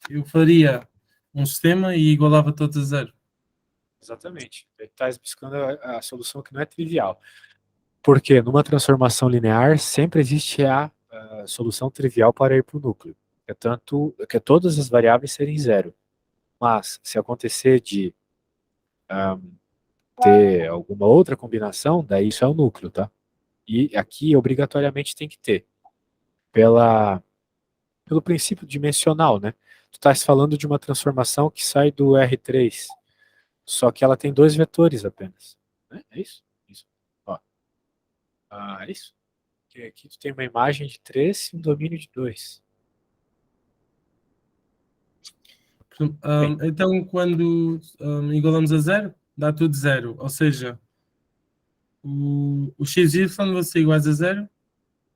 S1: Eu faria um sistema e igualava todos a zero.
S2: Exatamente. Ele está buscando a solução que não é trivial. Porque numa transformação linear sempre existe a solução trivial para ir para o núcleo. É tanto que todas as variáveis serem zero. Mas se acontecer de ter alguma outra combinação, daí isso é o núcleo, tá? E aqui obrigatoriamente tem que ter. Pelo princípio dimensional, né? Tu estás falando de uma transformação que sai do R3, só que ela tem dois vetores apenas. Né? É isso? Isso. Ó. É isso. Porque aqui tu tem uma imagem de 3 e um domínio de 2. Bem,
S1: Então, quando igualamos a zero, dá tudo zero. Ou seja, o x e y vão ser iguais a zero.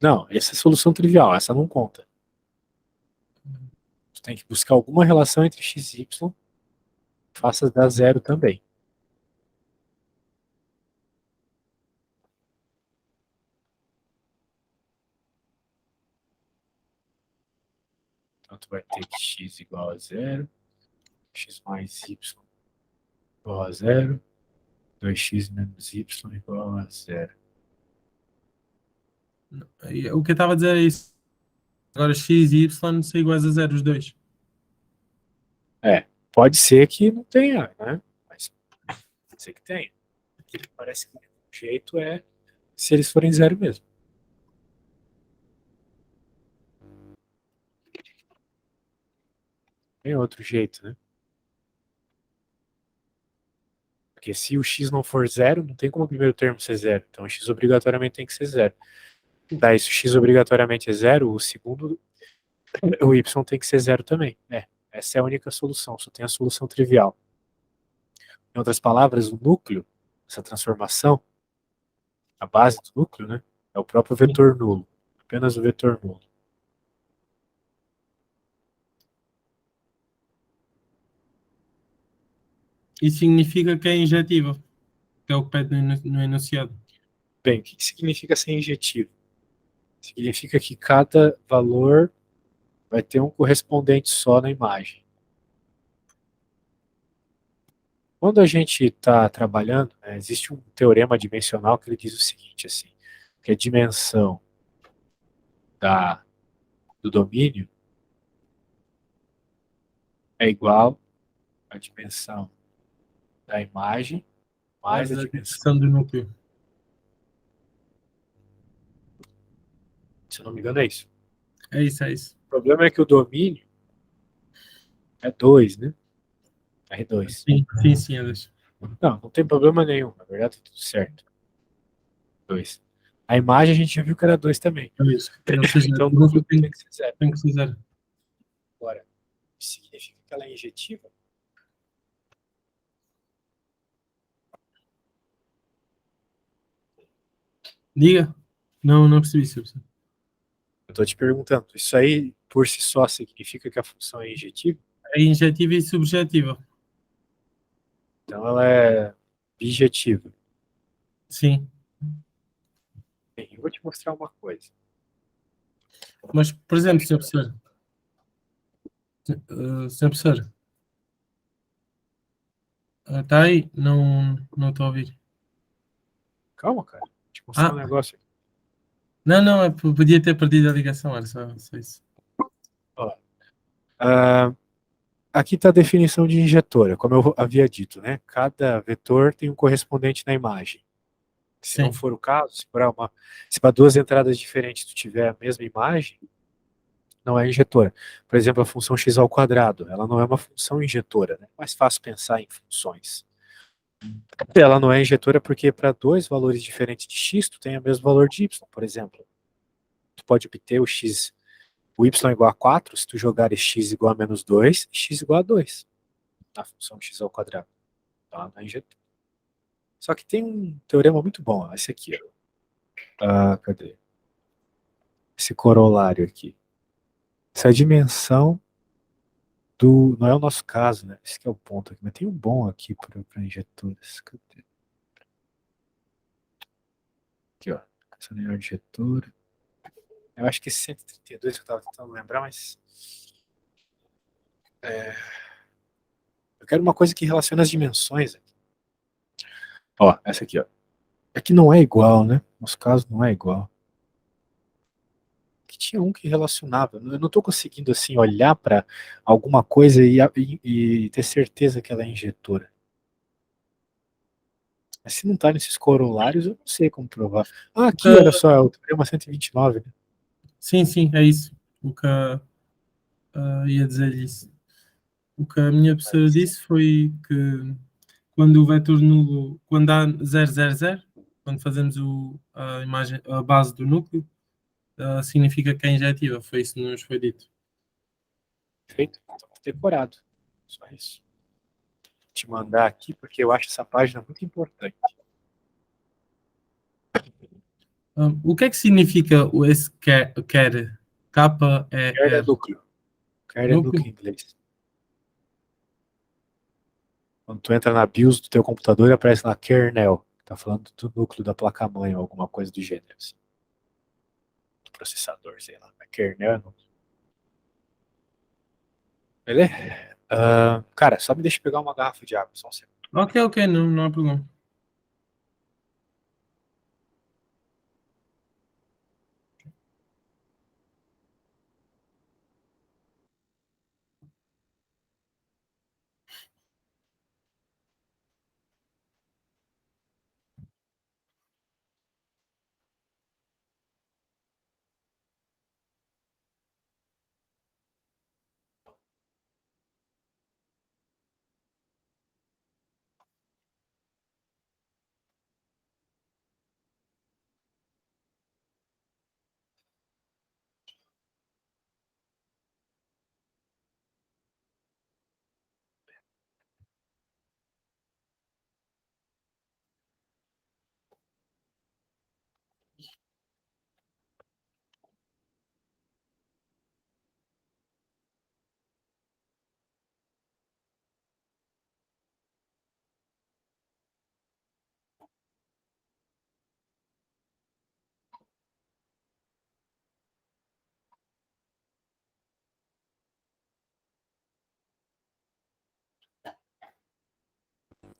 S2: não, essa é a solução trivial, essa não conta. Tu tem que buscar alguma relação entre x e y, faça dar zero também. Então tu vai ter que x igual a 0, x mais y igual a 0, 2x menos y igual a 0.
S1: O que eu estava a dizer é isso. Agora x e y são iguais a zero, os dois.
S2: Pode ser que não tenha, né? Mas pode ser que tenha. Aqui parece que o jeito é se eles forem 0 mesmo. Tem outro jeito, né? Porque se o x não for 0, não tem como o primeiro termo ser 0. Então o x obrigatoriamente tem que ser 0. Daí se o x obrigatoriamente é 0, o segundo, o y tem que ser 0 também. Essa é a única solução, só tem a solução trivial. Em outras palavras, o núcleo, essa transformação, a base do núcleo, né, é o próprio vetor nulo. Apenas o vetor nulo.
S1: Isso significa que é injetiva, que é o que pede no enunciado.
S2: Bem, o que significa ser injetivo? Significa que cada valor vai ter um correspondente só na imagem. Quando a gente está trabalhando, né, existe um teorema dimensional que ele diz o seguinte, assim, que a dimensão do domínio é igual à dimensão da imagem mais a
S1: A
S2: dimensão.
S1: dimensão do núcleo.
S2: Se eu não me engano, é isso.
S1: É isso, é isso.
S2: O problema é que o domínio é 2, né? R2.
S1: Sim, Anderson.
S2: Não tem problema nenhum. Na verdade, tá tudo certo. 2. A imagem a gente já viu que era 2 também.
S1: É isso. Ou seja,
S2: Então,
S1: o
S2: o núcleo
S1: núcleo
S2: tem que ser 0.
S1: tem que ser zero.
S2: Agora, isso significa que ela é injetiva?
S1: Diga? Não percebi, Sr. Professor.
S2: Eu estou te perguntando. Isso aí, por si só, significa que a função é injetiva?
S1: É injetiva e subjetiva.
S2: Então, ela é bijetiva.
S1: Sim.
S2: Bem, eu vou te mostrar uma coisa.
S1: Mas, por exemplo, Sr. Professor. Sr. Professor. Está aí? Não estou a ouvir.
S2: Calma, cara. Vou te mostrar um
S1: Ah,
S2: negócio aqui.
S1: não, podia ter perdido a ligação, era só isso.
S2: Ó, aqui está a definição de injetora, como eu havia dito, né? Cada vetor tem um correspondente na imagem. Se não
S1: Sim.
S2: for o caso, se para duas entradas diferentes tu tiver a mesma imagem, não é injetora. Por exemplo, a função x ao quadrado, ela não é uma função injetora, né? É mais fácil pensar em funções. Ela não é injetora porque para dois valores diferentes de x, tu tem o mesmo valor de y, por exemplo. Tu pode obter o y igual a 4 se tu jogares x igual a menos 2 e x igual a 2 na função x ao quadrado. Então, ela não é injetora. Só que tem um teorema muito bom, esse aqui, ó. Cadê? Esse corolário aqui. Essa dimensão não é o nosso caso, né? Esse que é o ponto aqui. Mas tem um bom aqui para injetoras. Cadê? Aqui, ó. Essa melhor injetora. Eu acho que esse 132 que eu estava tentando lembrar, mas. Eu quero uma coisa que relacione as dimensões. Ó, essa aqui, ó. É que não é igual, né? Nos casos não é igual. Que tinha um que relacionava. Eu não estou conseguindo assim olhar para alguma coisa e ter certeza que ela é injetora. Mas se não está nesses corolários, eu não sei como provar. Aqui, olha só, é o teorema 129. Né?
S1: Sim, é isso. O que ia dizer isso. O que a minha professora disse foi que quando o vetor nulo, quando há 000, quando fazemos a base do núcleo, significa que é injetiva. Foi isso que nos foi dito.
S2: Perfeito? Então, decorado. Só isso. Vou te mandar aqui porque eu acho essa página muito importante.
S1: O que é que significa esse quer? Capa
S2: Quer é núcleo. Quer é núcleo em inglês. Quando tu entra na BIOS do teu computador, aparece lá kernel. Tá falando do núcleo da placa-mãe ou alguma coisa do gênero. Assim. Do processador, sei lá. Mas kernel é núcleo. Beleza? Cara, só me deixa pegar uma garrafa de água, só um segundo.
S1: Ok, ok, não há problema.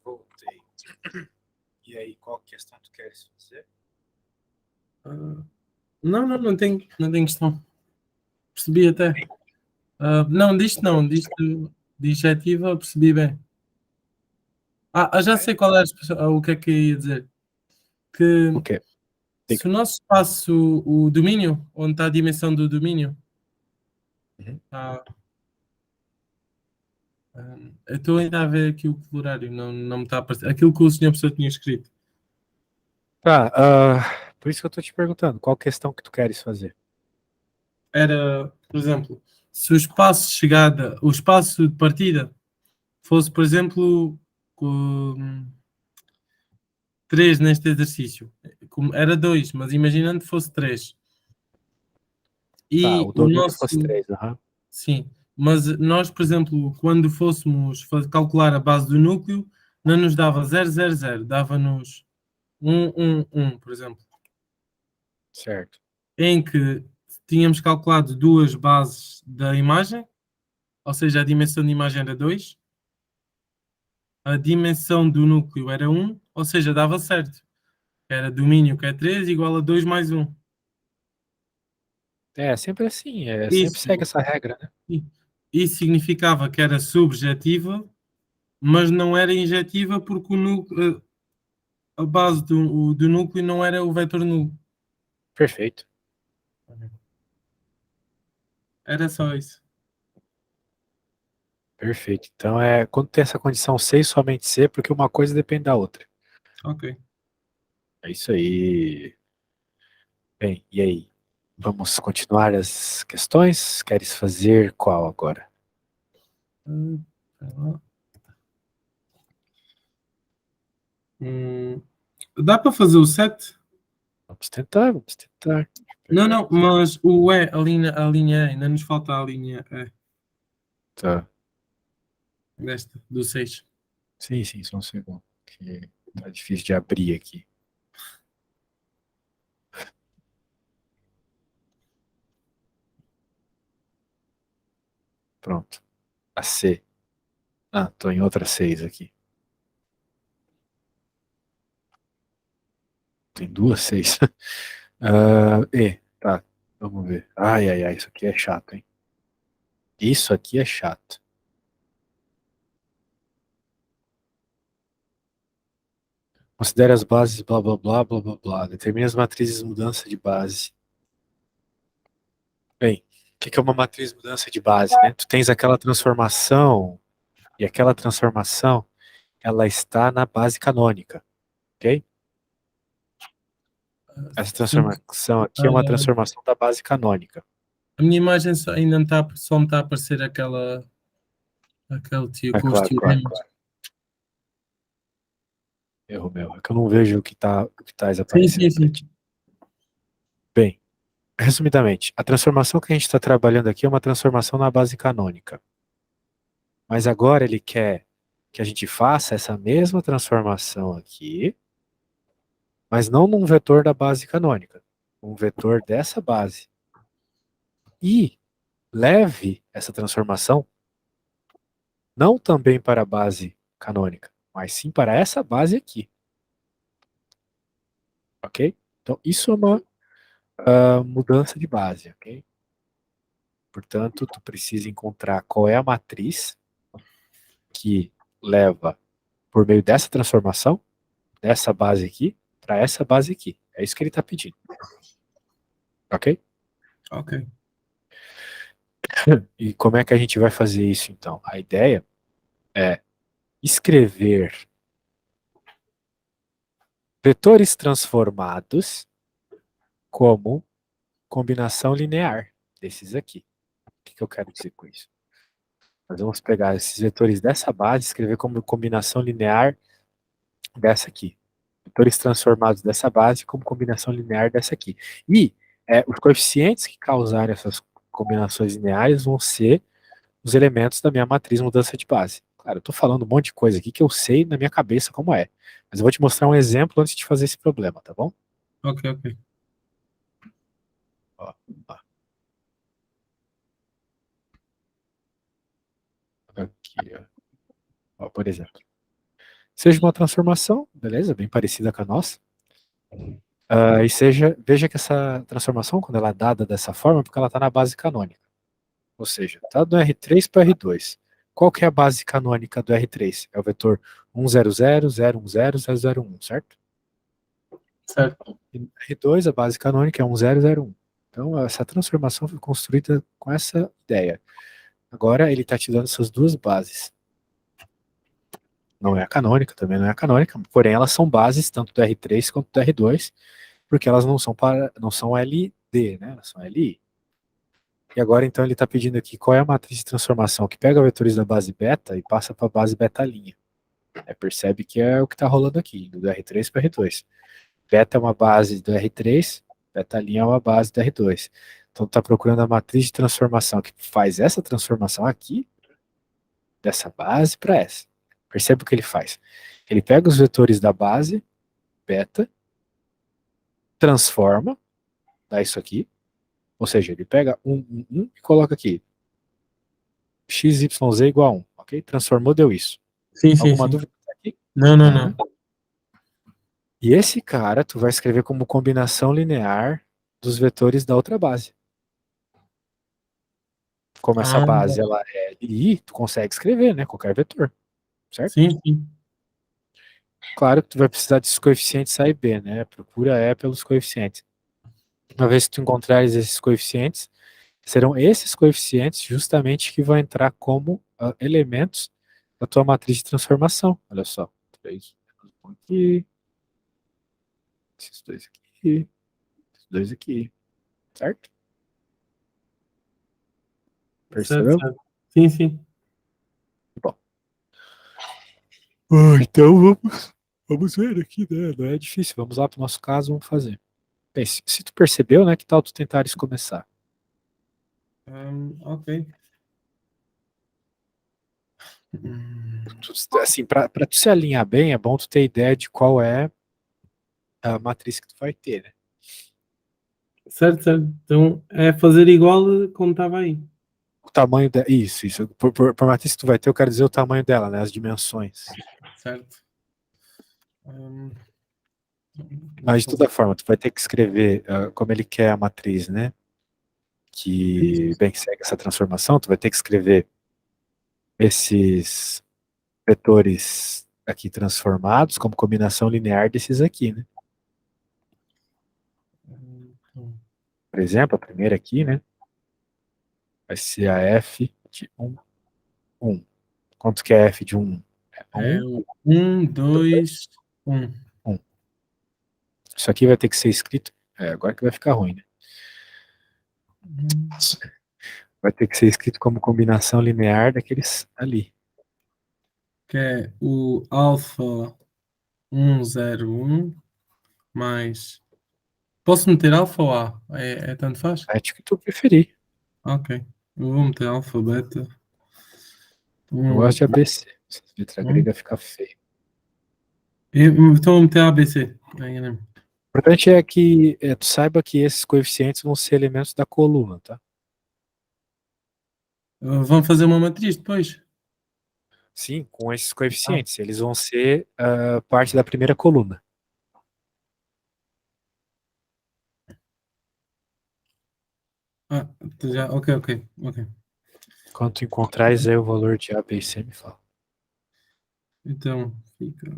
S2: Voltei. E aí, qual questão tu queres fazer?
S1: Não tem questão. Percebi até. Não, disto disjetiva, percebi bem. Já sei qual é o que é que ia dizer. Que
S2: O quê?
S1: se o nosso espaço, o domínio, onde está a dimensão do domínio,
S2: Uhum.
S1: eu estou ainda a ver aqui o horário, não me está a aparecer. Aquilo que o senhor professor tinha escrito.
S2: Tá, por isso que eu tô te perguntando, qual questão que tu queres fazer?
S1: Era, por exemplo, se o espaço de chegada, o espaço de partida fosse, por exemplo, com 3 neste exercício. Era 2, mas imaginando que fosse 3.
S2: Tá,
S1: E
S2: o
S1: o
S2: domínio fosse
S1: nosso.
S2: 3, aham.
S1: Sim, mas nós, por exemplo, quando fôssemos calcular a base do núcleo, não nos dava 0, 0, 0, dava-nos 1, 1, 1, por exemplo,
S2: Certo.
S1: em que tínhamos calculado duas bases da imagem, ou seja, a dimensão de imagem era 2, a dimensão do núcleo era 1, ou seja, dava certo. Era domínio que é 3 igual a 2 mais 1.
S2: É sempre assim, sempre
S1: Isso,
S2: segue essa regra, né?
S1: isso significava que era subjetiva, mas não era injetiva porque o núcleo, a base do núcleo não era o vetor nulo.
S2: Perfeito.
S1: Era só isso.
S2: Perfeito. Então, quando tem essa condição C e somente C, porque uma coisa depende da outra.
S1: Ok.
S2: É isso aí. Bem, e aí? Vamos continuar as questões? Queres fazer qual agora?
S1: Espera lá. Dá para fazer o 7?
S2: Vamos tentar, vamos tentar.
S1: Não, mas o E, a linha E, ainda nos falta a linha E,
S2: Tá.
S1: desta, do 6.
S2: Sim, sim, só um segundo. Que tá difícil de abrir aqui. Pronto. A C. Ah, tô em outra 6 aqui. Tem duas 6. E, tá. Vamos ver. Ai, ai, ai, isso aqui é chato, hein? Isso aqui é chato. Considere as bases, blá, blá, blá, blá, blá, blá. Determine as matrizes de mudança de base. Bem, o que é uma matriz de mudança de base, né? Tu tens aquela transformação, e aquela transformação, ela está na base canônica, ok? Essa
S1: Sim.
S2: transformação aqui é uma transformação da base canônica.
S1: A minha imagem ainda só me está a aparecer aquele tio
S2: É
S1: com os
S2: claro, claro,
S1: teoremas.
S2: claro. Erro meu. É que eu não vejo o que tá
S1: Sim,
S2: aparecendo
S1: sim,
S2: para
S1: sim.
S2: ti. Bem, resumidamente, a transformação que a gente está trabalhando aqui é uma transformação na base canônica. Mas agora ele quer que a gente faça essa mesma transformação aqui, mas não num vetor da base canônica, um vetor dessa base. E leve essa transformação Não também para a base canônica, mas sim para essa base aqui. Ok? Então, isso é uma mudança de base, ok? Portanto, tu precisa encontrar qual é a matriz que leva por meio dessa transformação, dessa base aqui, para essa base aqui. É isso que ele está pedindo. Ok?
S1: Ok.
S2: E como é que a gente vai fazer isso, então? A ideia é escrever vetores transformados como combinação linear desses aqui. O que eu quero dizer com isso? Nós vamos pegar esses vetores dessa base e escrever como combinação linear dessa aqui. Vetores transformados dessa base como combinação linear dessa aqui. E os coeficientes que causarem essas combinações lineares vão ser os elementos da minha matriz mudança de base. Claro, eu estou falando um monte de coisa aqui que eu sei na minha cabeça como é. Mas eu vou te mostrar um exemplo antes de fazer esse problema, tá bom?
S1: Ok, ok.
S2: Ó, ó. Aqui, ó. Ó, por exemplo. Seja uma transformação, beleza? Bem parecida com a nossa. Veja que essa transformação, quando ela é dada dessa forma, é porque ela está na base canônica. Ou seja, está do R3 para o R2. Qual que é a base canônica do R3? É o vetor 100, 010, 001, certo?
S1: Certo.
S2: E no R2, a base canônica é 1001. Então, essa transformação foi construída com essa ideia. Agora, ele está te dando essas duas bases. Não é a canônica, também não é a canônica, porém elas são bases tanto do R3 quanto do R2, porque elas não são LD, né? Elas são LI. E agora, então, ele está pedindo aqui qual é a matriz de transformação que pega vetores da base beta e passa para a base beta'. Percebe que é o que está rolando aqui, do R3 para R2. Beta é uma base do R3, beta' é uma base do R2. Então, está procurando a matriz de transformação que faz essa transformação aqui, dessa base para essa. Percebe o que ele faz? Ele pega os vetores da base, beta, transforma, dá isso aqui, ou seja, ele pega 1 e coloca aqui, XYZ igual a 1, ok? Transformou, deu isso.
S1: Sim, sim,
S2: Alguma
S1: sim.
S2: dúvida aqui?
S1: Não, não,
S2: Não, né?
S1: não.
S2: E esse cara, tu vai escrever como combinação linear dos vetores da outra base. Como essa
S1: Ah,
S2: base ela é li, tu consegue escrever, né? Qualquer vetor, certo?
S1: sim, sim.
S2: Claro que tu vai precisar desses coeficientes A e B, né? Procura E pelos coeficientes. Uma vez que tu encontrares esses coeficientes, serão esses coeficientes justamente que vão entrar como elementos da tua matriz de transformação. Olha só. 3 aqui, esses dois aqui, esses dois aqui, certo?
S1: Certo,
S2: Percebeu?
S1: certo. Sim, sim.
S2: Bom. Então vamos ver aqui, né? Não é difícil. Vamos lá para o nosso caso, vamos fazer. Bem, se tu percebeu, né? Que tal tu tentares começar?
S1: Ok. Hum,
S2: Assim, para tu se alinhar bem, é bom tu ter ideia de qual é a matriz que tu vai ter, né?
S1: certo, certo. Então é fazer igual como estava aí.
S2: O tamanho dela. Isso. Por matriz que tu vai ter, eu quero dizer o tamanho dela, né? As dimensões.
S1: Certo. Hum, vou
S2: Mas de toda
S1: fazer
S2: forma, tu vai ter que escrever como ele quer a matriz, né? Que,
S1: isso.
S2: bem, que segue essa transformação, tu vai ter que escrever esses vetores aqui transformados como combinação linear desses aqui, né?
S1: Então,
S2: Por exemplo, a primeira aqui, né? Vai ser a f de 1, 1. Quanto que é f de 1? É
S1: é
S2: 1,
S1: o 1,
S2: 2,
S1: 2, 1.
S2: 1. Isso aqui vai ter que ser escrito. Agora que vai ficar ruim, né? Vai ter que ser escrito como combinação linear daqueles ali.
S1: Que é o alfa 101 mais. Posso meter alfa ou A? É tanto faz?
S2: Acho que tu preferir.
S1: Ok. Eu vou meter alfa, beta.
S2: Eu gosto
S1: 1,
S2: de ABC. Letra
S1: 1.
S2: grega fica feio.
S1: Então vou meter ABC. Enganei-me.
S2: O importante é que tu saiba que esses coeficientes vão ser elementos da coluna, tá?
S1: Vamos fazer uma matriz depois?
S2: Sim, com esses coeficientes. Eles vão ser parte da primeira coluna.
S1: Já, ok.
S2: Quando tu encontrares aí o valor de A, B e C, me fala.
S1: Então, fica.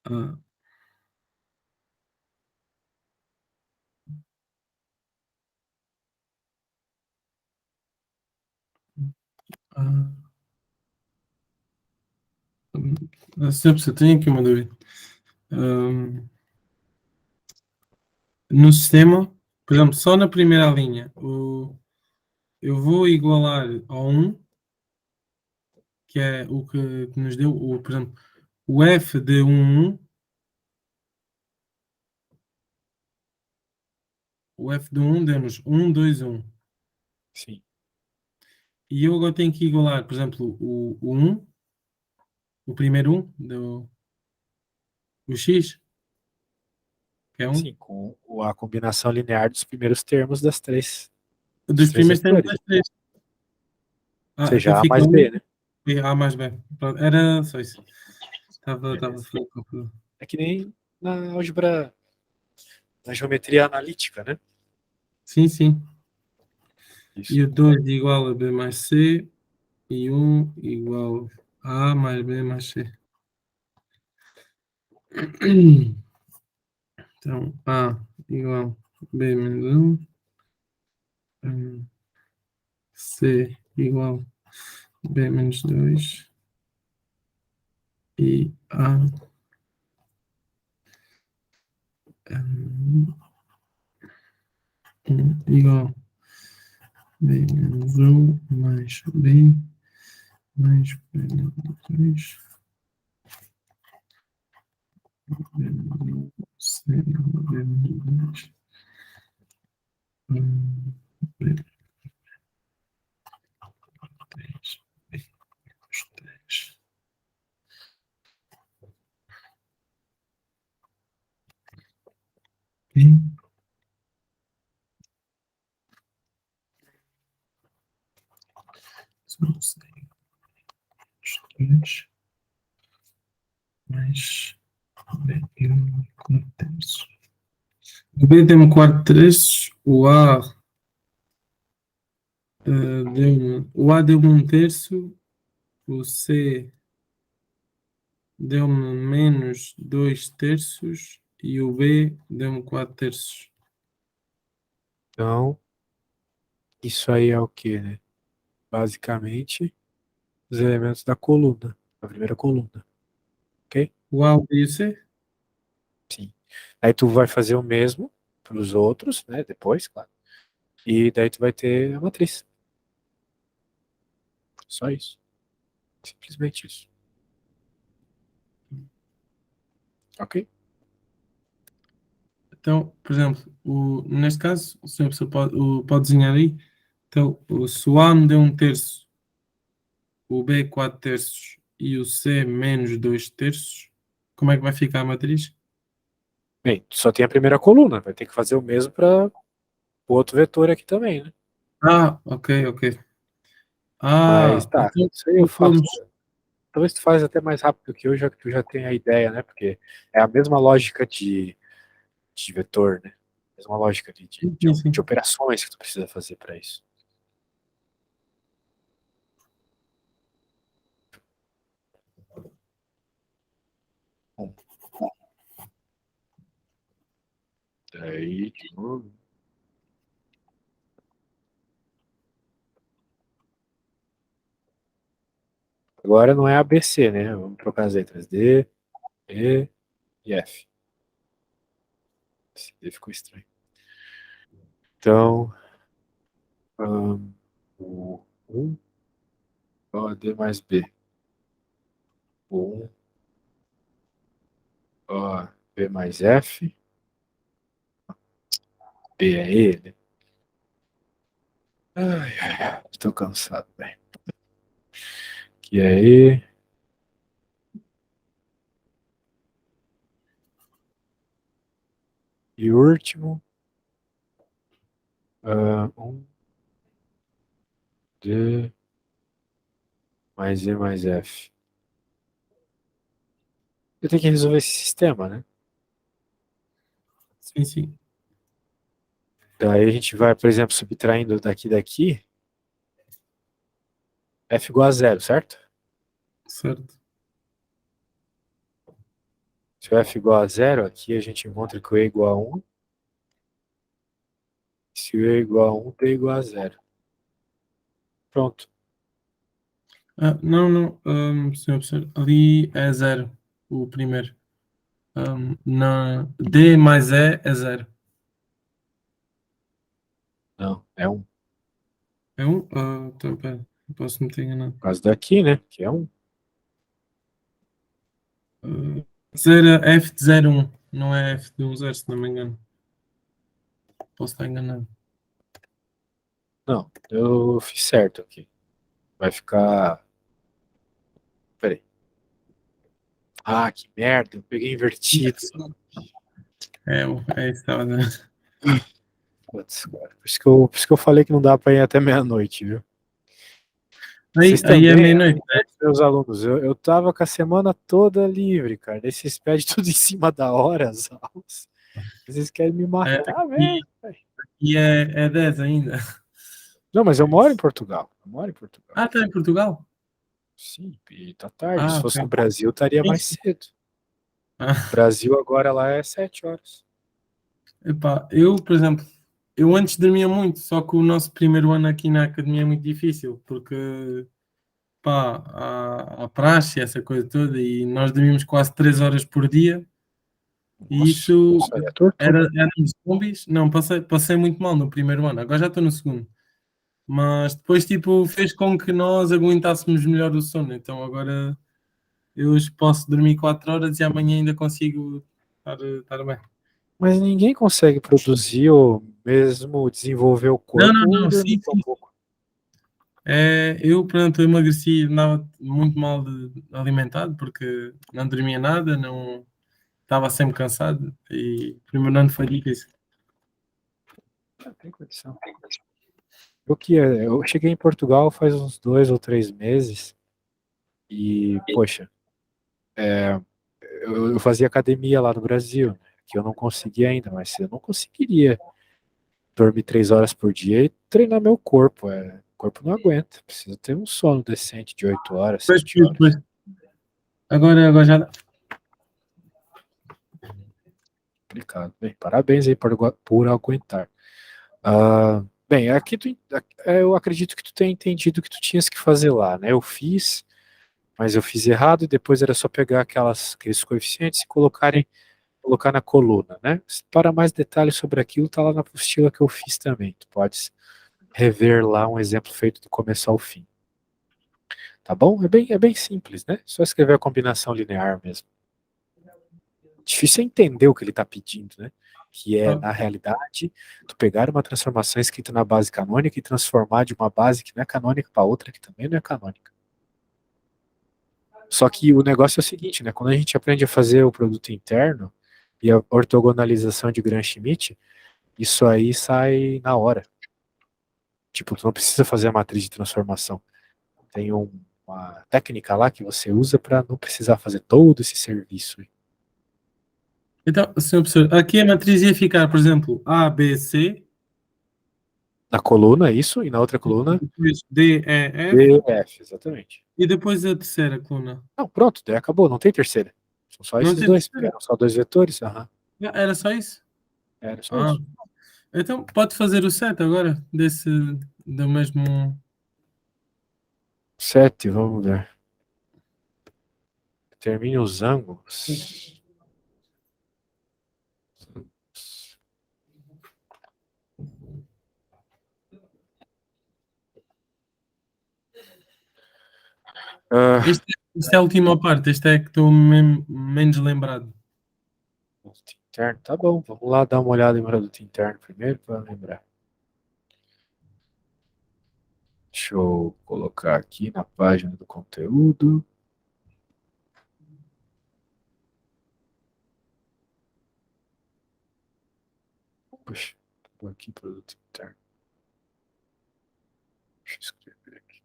S1: Ah, ah, Senhor professor, tenho aqui uma dúvida. No sistema, por exemplo, só na primeira linha, eu vou igualar ao 1, que é o que nos deu, por exemplo, o f de 1, o f de 1 deu-nos 1, 2, 1.
S2: Sim.
S1: E eu agora tenho que igualar, por exemplo, o 1, o primeiro 1, o x, que é 1.
S2: Sim, com a combinação linear dos primeiros termos dos três
S1: Dos primeiros termos
S2: vetores.
S1: das 3.
S2: Ou
S1: Então
S2: seja, A
S1: fica
S2: mais
S1: 1
S2: B, né?
S1: e A mais B. Pronto, era só isso. Estava a
S2: Beleza.
S1: fazer confusão.
S2: É que nem na álgebra, na geometria analítica, né?
S1: Sim.
S2: Isso.
S1: E o 2 igual a B mais C. E 1 igual a mais B mais C. Então, A igual B menos 1. C igual B menos 2. E A igual B menos 1 mais B mais B menos 2. B menos 1. C igual a B menos 2. B menos 3. B menos 3. São 6 2 mais B e 4 terços. O B deu-me 4 terços, o A deu-me 1 terço, o C deu-me menos 2 terços e o B deu-me 4 terços.
S2: Então, isso aí é o que, né? Basicamente, os elementos da coluna, da primeira coluna, ok?
S1: O A, o B e o C?
S2: Sim. Aí tu vai fazer o mesmo para os outros, né? Depois, claro. E daí tu vai ter a matriz. Só isso. Simplesmente isso. Ok?
S1: Então, por exemplo, neste caso, o senhor professor pode desenhar aí. Então, se o A me deu 1 terço, o B 4 terços e o C menos 2 terços, como é que vai ficar a matriz?
S2: Bem, tu só tem a primeira coluna. Vai ter que fazer o mesmo para o outro vetor aqui também, né?
S1: Ok.
S2: Mas tá,
S1: Então,
S2: isso aí eu
S1: se
S2: faço.
S1: formos.
S2: Talvez tu faz até mais rápido que eu, já que tu já tem a ideia, né? Porque é a mesma lógica de vetor, né? Mesma lógica de
S1: Sim.
S2: operações que tu precisa fazer para isso. Bom, daí, de novo. Agora não é ABC, né? Vamos trocar as letras D, E e F. Esse D ficou estranho. Então, o 1 igual a D mais B. O 1 igual a B mais F. B é E, né? Ai, estou cansado, velho. Que é E. E o último, 1 D mais E mais F. Eu tenho que resolver esse sistema, né?
S1: Sim, sim.
S2: Daí a gente vai, por exemplo, subtraindo daqui, F igual a zero, certo?
S1: Certo.
S2: Se o F igual a zero, aqui a gente encontra que o E igual a 1. Se o E igual a 1, T igual a zero. Pronto.
S1: Não, não, senhor professor, ali é zero, o primeiro. Na D mais E é zero.
S2: Não, é 1.
S1: É um? Então, pera, posso me ter enganado.
S2: Por causa daqui, né? Que é 1.
S1: Zero, F de 01, não é F de 10, se não me engano. Posso estar enganado.
S2: Não, eu fiz certo aqui. Vai ficar. Peraí. Ah, que merda, eu peguei invertido.
S1: É isso, estava dando.
S2: Putz, cara. Por isso que eu falei que não dá pra ir até meia-noite, viu? Vocês
S1: Aí é
S2: também,
S1: meia-noite.
S2: meus alunos, eu tava com a semana toda livre, cara. Daí vocês pedem tudo em cima da hora as aulas. Vocês querem me matar
S1: E,
S2: mesmo, velho.
S1: e é 10 ainda.
S2: Não, mas eu moro em Portugal. Eu moro em Portugal.
S1: Está em Portugal?
S2: Sim, e tá tarde. Se
S1: Ok.
S2: fosse no Brasil, estaria
S1: Sim,
S2: mais
S1: sim.
S2: cedo.
S1: Ah,
S2: Brasil agora lá é 7 horas.
S1: epá, eu, por exemplo, eu antes dormia muito, só que o nosso primeiro ano aqui na academia é muito difícil, porque pá, a praxe, essa coisa toda, e nós dormimos quase 3 horas por dia, e
S2: Nossa,
S1: isso
S2: isso aí é tortura.
S1: éramos zombies. Não, passei muito mal no primeiro ano, agora já estou no segundo. Mas depois, tipo, fez com que nós aguentássemos melhor o sono. Então agora eu hoje posso dormir 4 horas e amanhã ainda consigo estar bem.
S2: Mas ninguém consegue produzir ou mesmo desenvolver o
S1: Não, não,
S2: corpo
S1: não, sim,
S2: dormindo tão
S1: sim.
S2: pouco.
S1: Eu, pronto, emagreci, andava muito mal alimentado porque não dormia nada, não estava sempre cansado e o primeiro ano foi difícil.
S2: Não tem condição. Eu cheguei em Portugal faz uns 2 ou 3 meses e, poxa, eu fazia academia lá no Brasil, né, que eu não conseguia ainda, mas eu não conseguiria dormir 3 horas por dia e treinar meu corpo. O corpo não aguenta. Precisa ter um sono decente de 8 horas,
S1: Depois,
S2: 7 horas.
S1: agora já.
S2: Complicado. Bem, parabéns aí por aguentar. Bem, eu acredito que tu tenha entendido o que tu tinhas que fazer lá, né? Eu fiz, mas eu fiz errado e depois era só pegar aqueles coeficientes e colocar na coluna, né? Para mais detalhes sobre aquilo, tá lá na apostila que eu fiz também. Tu podes rever lá um exemplo feito do começo ao fim. Tá bom? É bem simples, né? Só escrever a combinação linear mesmo. Difícil é entender o que ele está pedindo, né? Que é, na realidade, tu pegar uma transformação escrita na base canônica e transformar de uma base que não é canônica para outra que também não é canônica. Só que o negócio é o seguinte, né? Quando a gente aprende a fazer o produto interno e a ortogonalização de Gram-Schmidt, isso aí sai na hora. Tipo, tu não precisa fazer a matriz de transformação. Tem uma técnica lá que você usa para não precisar fazer todo esse serviço.
S1: Então, senhor professor, aqui a matriz ia ficar, por exemplo, A, B, C,
S2: Na coluna, isso, e na outra coluna,
S1: depois D, E, F,
S2: D, F, exatamente.
S1: e depois a terceira coluna.
S2: Não, pronto, daí acabou, não tem terceira. São só
S1: Não
S2: esses
S1: tem
S2: dois,
S1: terceira?
S2: eram só dois vetores, aham,
S1: Era só isso?
S2: era só
S1: Ah,
S2: isso.
S1: então pode fazer o set agora, do mesmo.
S2: 7, vamos ver. Termine os ângulos. Ah,
S1: Este é a última parte, este é que estou menos lembrado.
S2: produto interno, tá bom, vamos lá dar uma olhada em produto interno primeiro para lembrar. Deixa eu colocar aqui na página do conteúdo. Puxa, vou aqui produto interno. Deixa eu escrever aqui.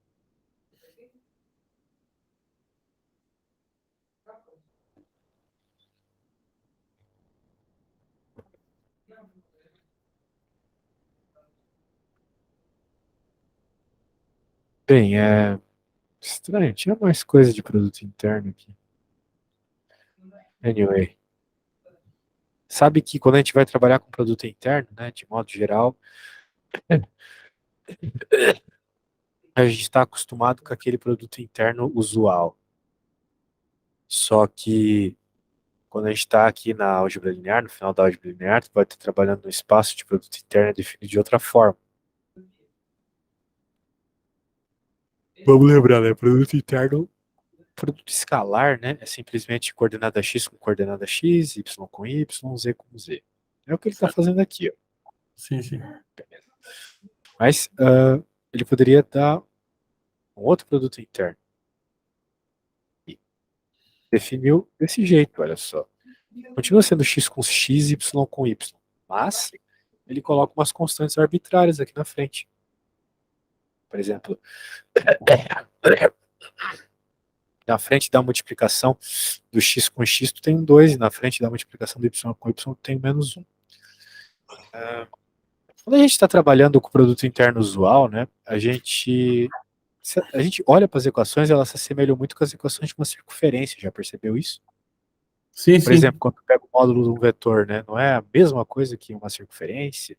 S2: Bem, é estranho. Tinha mais coisa de produto interno aqui. Anyway. Sabe que quando a gente vai trabalhar com produto interno, né, de modo geral, a gente está acostumado com aquele produto interno usual. Só que quando a gente está aqui na álgebra linear, no final da álgebra linear, tu vai estar trabalhando no espaço de produto interno definido de outra forma. Vamos lembrar, né? Produto interno, produto escalar, né? É simplesmente coordenada x com coordenada x, y com y, z com z. É o que ele está fazendo aqui, ó.
S1: Sim, sim.
S2: Mas ele poderia dar um outro produto interno. E definiu desse jeito, olha só. Continua sendo x com x, y com y. Mas ele coloca umas constantes arbitrárias aqui na frente. Por exemplo, na frente da multiplicação do x com x, tu tem um 2, e na frente da multiplicação do y com y, tu tem menos 1. Quando a gente está trabalhando com o produto interno usual, né, a gente olha para as equações, elas se assemelham muito com as equações de uma circunferência, já percebeu isso?
S1: Sim,
S2: Por
S1: sim.
S2: exemplo, quando tu pega o módulo de um vetor, né, não é a mesma coisa que uma circunferência?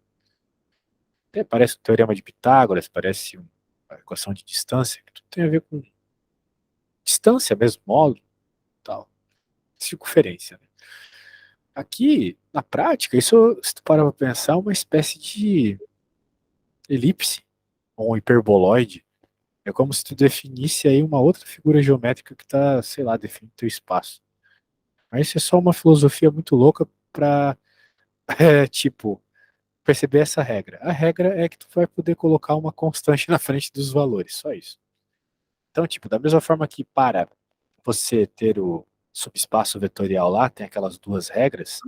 S2: Até parece um teorema de Pitágoras, parece uma equação de distância, que tudo tem a ver com distância mesmo, módulo, tal, circunferência. Né? Aqui, na prática, isso, se tu parar para pensar, é uma espécie de elipse, ou um hiperboloide. É como se tu definisse aí uma outra figura geométrica que está, sei lá, definindo teu espaço. Mas isso é só uma filosofia muito louca para, tipo, perceber essa regra. A regra é que tu vai poder colocar uma constante na frente dos valores, só isso. Então, tipo, da mesma forma que para você ter o subespaço vetorial lá, tem aquelas duas regras.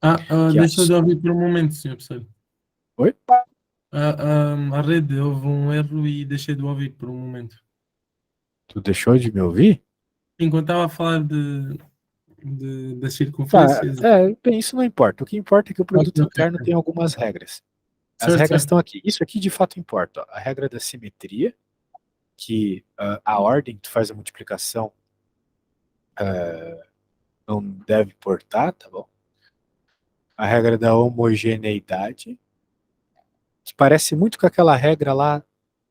S2: Que
S1: Deixa de ouvir por um momento, senhor professor.
S2: Oi?
S1: A rede, houve um erro e deixei de ouvir por um momento.
S2: Tu deixou de me ouvir?
S1: Enquanto estava a falar das circunferências.
S2: Bem, isso não importa. O que importa é que o produto
S1: Ok.
S2: interno tem algumas regras. As
S1: Certo,
S2: regras
S1: certo.
S2: estão aqui. Isso aqui de fato importa. Ó. A regra da simetria, que a ordem que tu faz a multiplicação não deve portar, tá bom? A regra da homogeneidade, que parece muito com aquela regra lá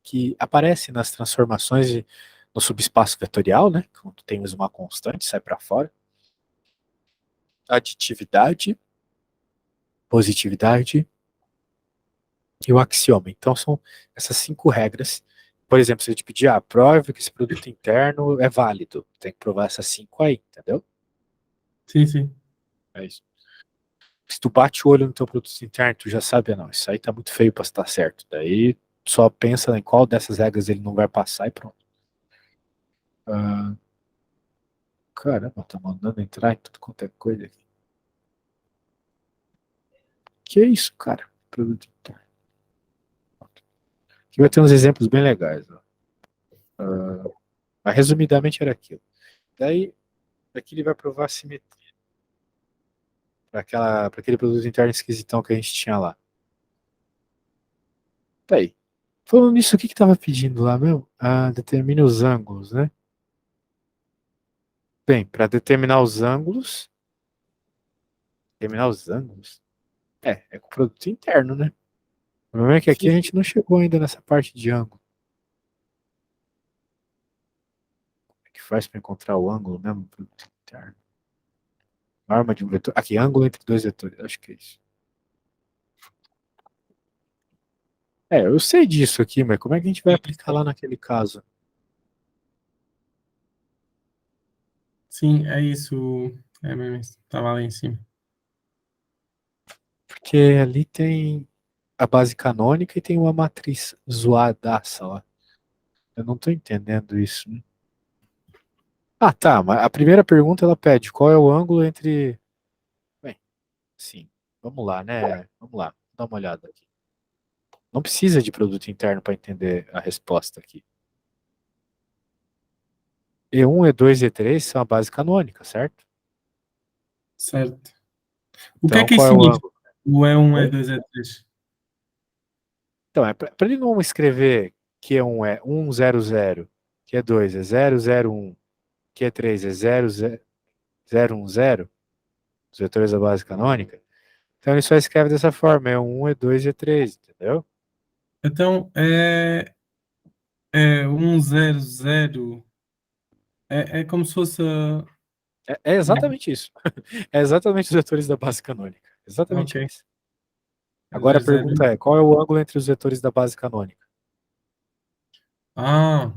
S2: que aparece nas transformações no subespaço vetorial, né? Quando tu tens uma constante, sai para fora. Aditividade, positividade e o axioma. Então são essas 5 regras. Por exemplo, se eu te pedir, prove que esse produto interno é válido, tem que provar essas 5 aí, entendeu?
S1: Sim, sim.
S2: É isso. Se tu bate o olho no teu produto interno, tu já sabe, não, isso aí tá muito feio para estar certo. Daí só pensa em qual dessas regras ele não vai passar e pronto. Caramba, tá mandando entrar em tudo quanto é coisa aqui. Que é isso, cara? Produto interno. Aqui vai ter uns exemplos bem legais. Ó. Mas resumidamente era aquilo. Daí, aqui ele vai provar a simetria. Para aquele produto interno esquisitão que a gente tinha lá. Tá aí. Falando nisso, o que estava pedindo lá mesmo? Determine os ângulos, né? Bem, para determinar os ângulos. Determinar os ângulos? É com o produto interno, né? O problema é que aqui a gente não chegou ainda nessa parte de ângulo. Como é que faz para encontrar o ângulo mesmo do produto interno? Norma de um vetor. Aqui, ângulo entre dois vetores. Acho que é isso. Eu sei disso aqui, mas como é que a gente vai aplicar lá naquele caso?
S1: Sim, é isso. É mesmo isso. Estava lá em cima.
S2: Porque ali tem a base canônica e tem uma matriz zoadaça lá. Eu não tô entendendo isso. Né? Tá, mas a primeira pergunta ela pede qual é o ângulo entre... Bem, sim, vamos lá, né? Vamos lá, dá uma olhada aqui. Não precisa de produto interno para entender a resposta aqui. E1, E2 e E3 são a base canônica, certo?
S1: Certo. O que é
S2: Então,
S1: que
S2: qual
S1: isso
S2: é o
S1: significa?
S2: ângulo?
S1: O E1,
S2: Oi?
S1: E2, E3.
S2: Então, para ele não escrever que E1 é 100, que E2 é 001, que E3 é 010, os vetores da base canônica, então ele só escreve dessa forma, E1, E2 e E3, entendeu?
S1: Então é 100. É como se fosse.
S2: É exatamente isso. É exatamente os vetores da base canônica.
S1: Ok.
S2: Exatamente isso. Agora a
S1: 00.
S2: pergunta é, qual é o ângulo entre os vetores da base canônica?
S1: Ah,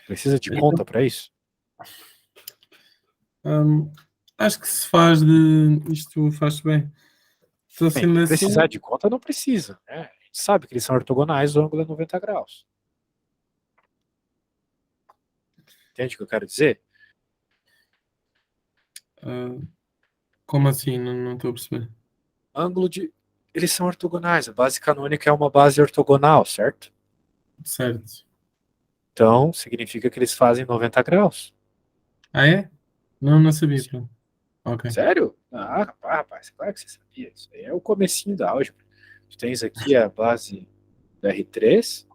S2: Precisa de
S1: então,
S2: conta para isso?
S1: hum, acho que se faz de. Isto faz bem. Estou
S2: Bem,
S1: sendo
S2: precisar
S1: assim.
S2: de conta não precisa, né? A gente sabe que eles são ortogonais, o ângulo é 90 graus. Entende o que eu quero dizer?
S1: ah, como assim? Não estou a perceber.
S2: Ângulo de. Eles são ortogonais, a base canônica é uma base ortogonal, certo?
S1: Certo.
S2: Então, significa que eles fazem 90 graus.
S1: Ah, é? Não sabia. Pronto. Ok.
S2: Sério? Ah, rapaz, claro que você sabia. Isso aí é o comecinho da álgebra. Tu tens aqui a base da R3,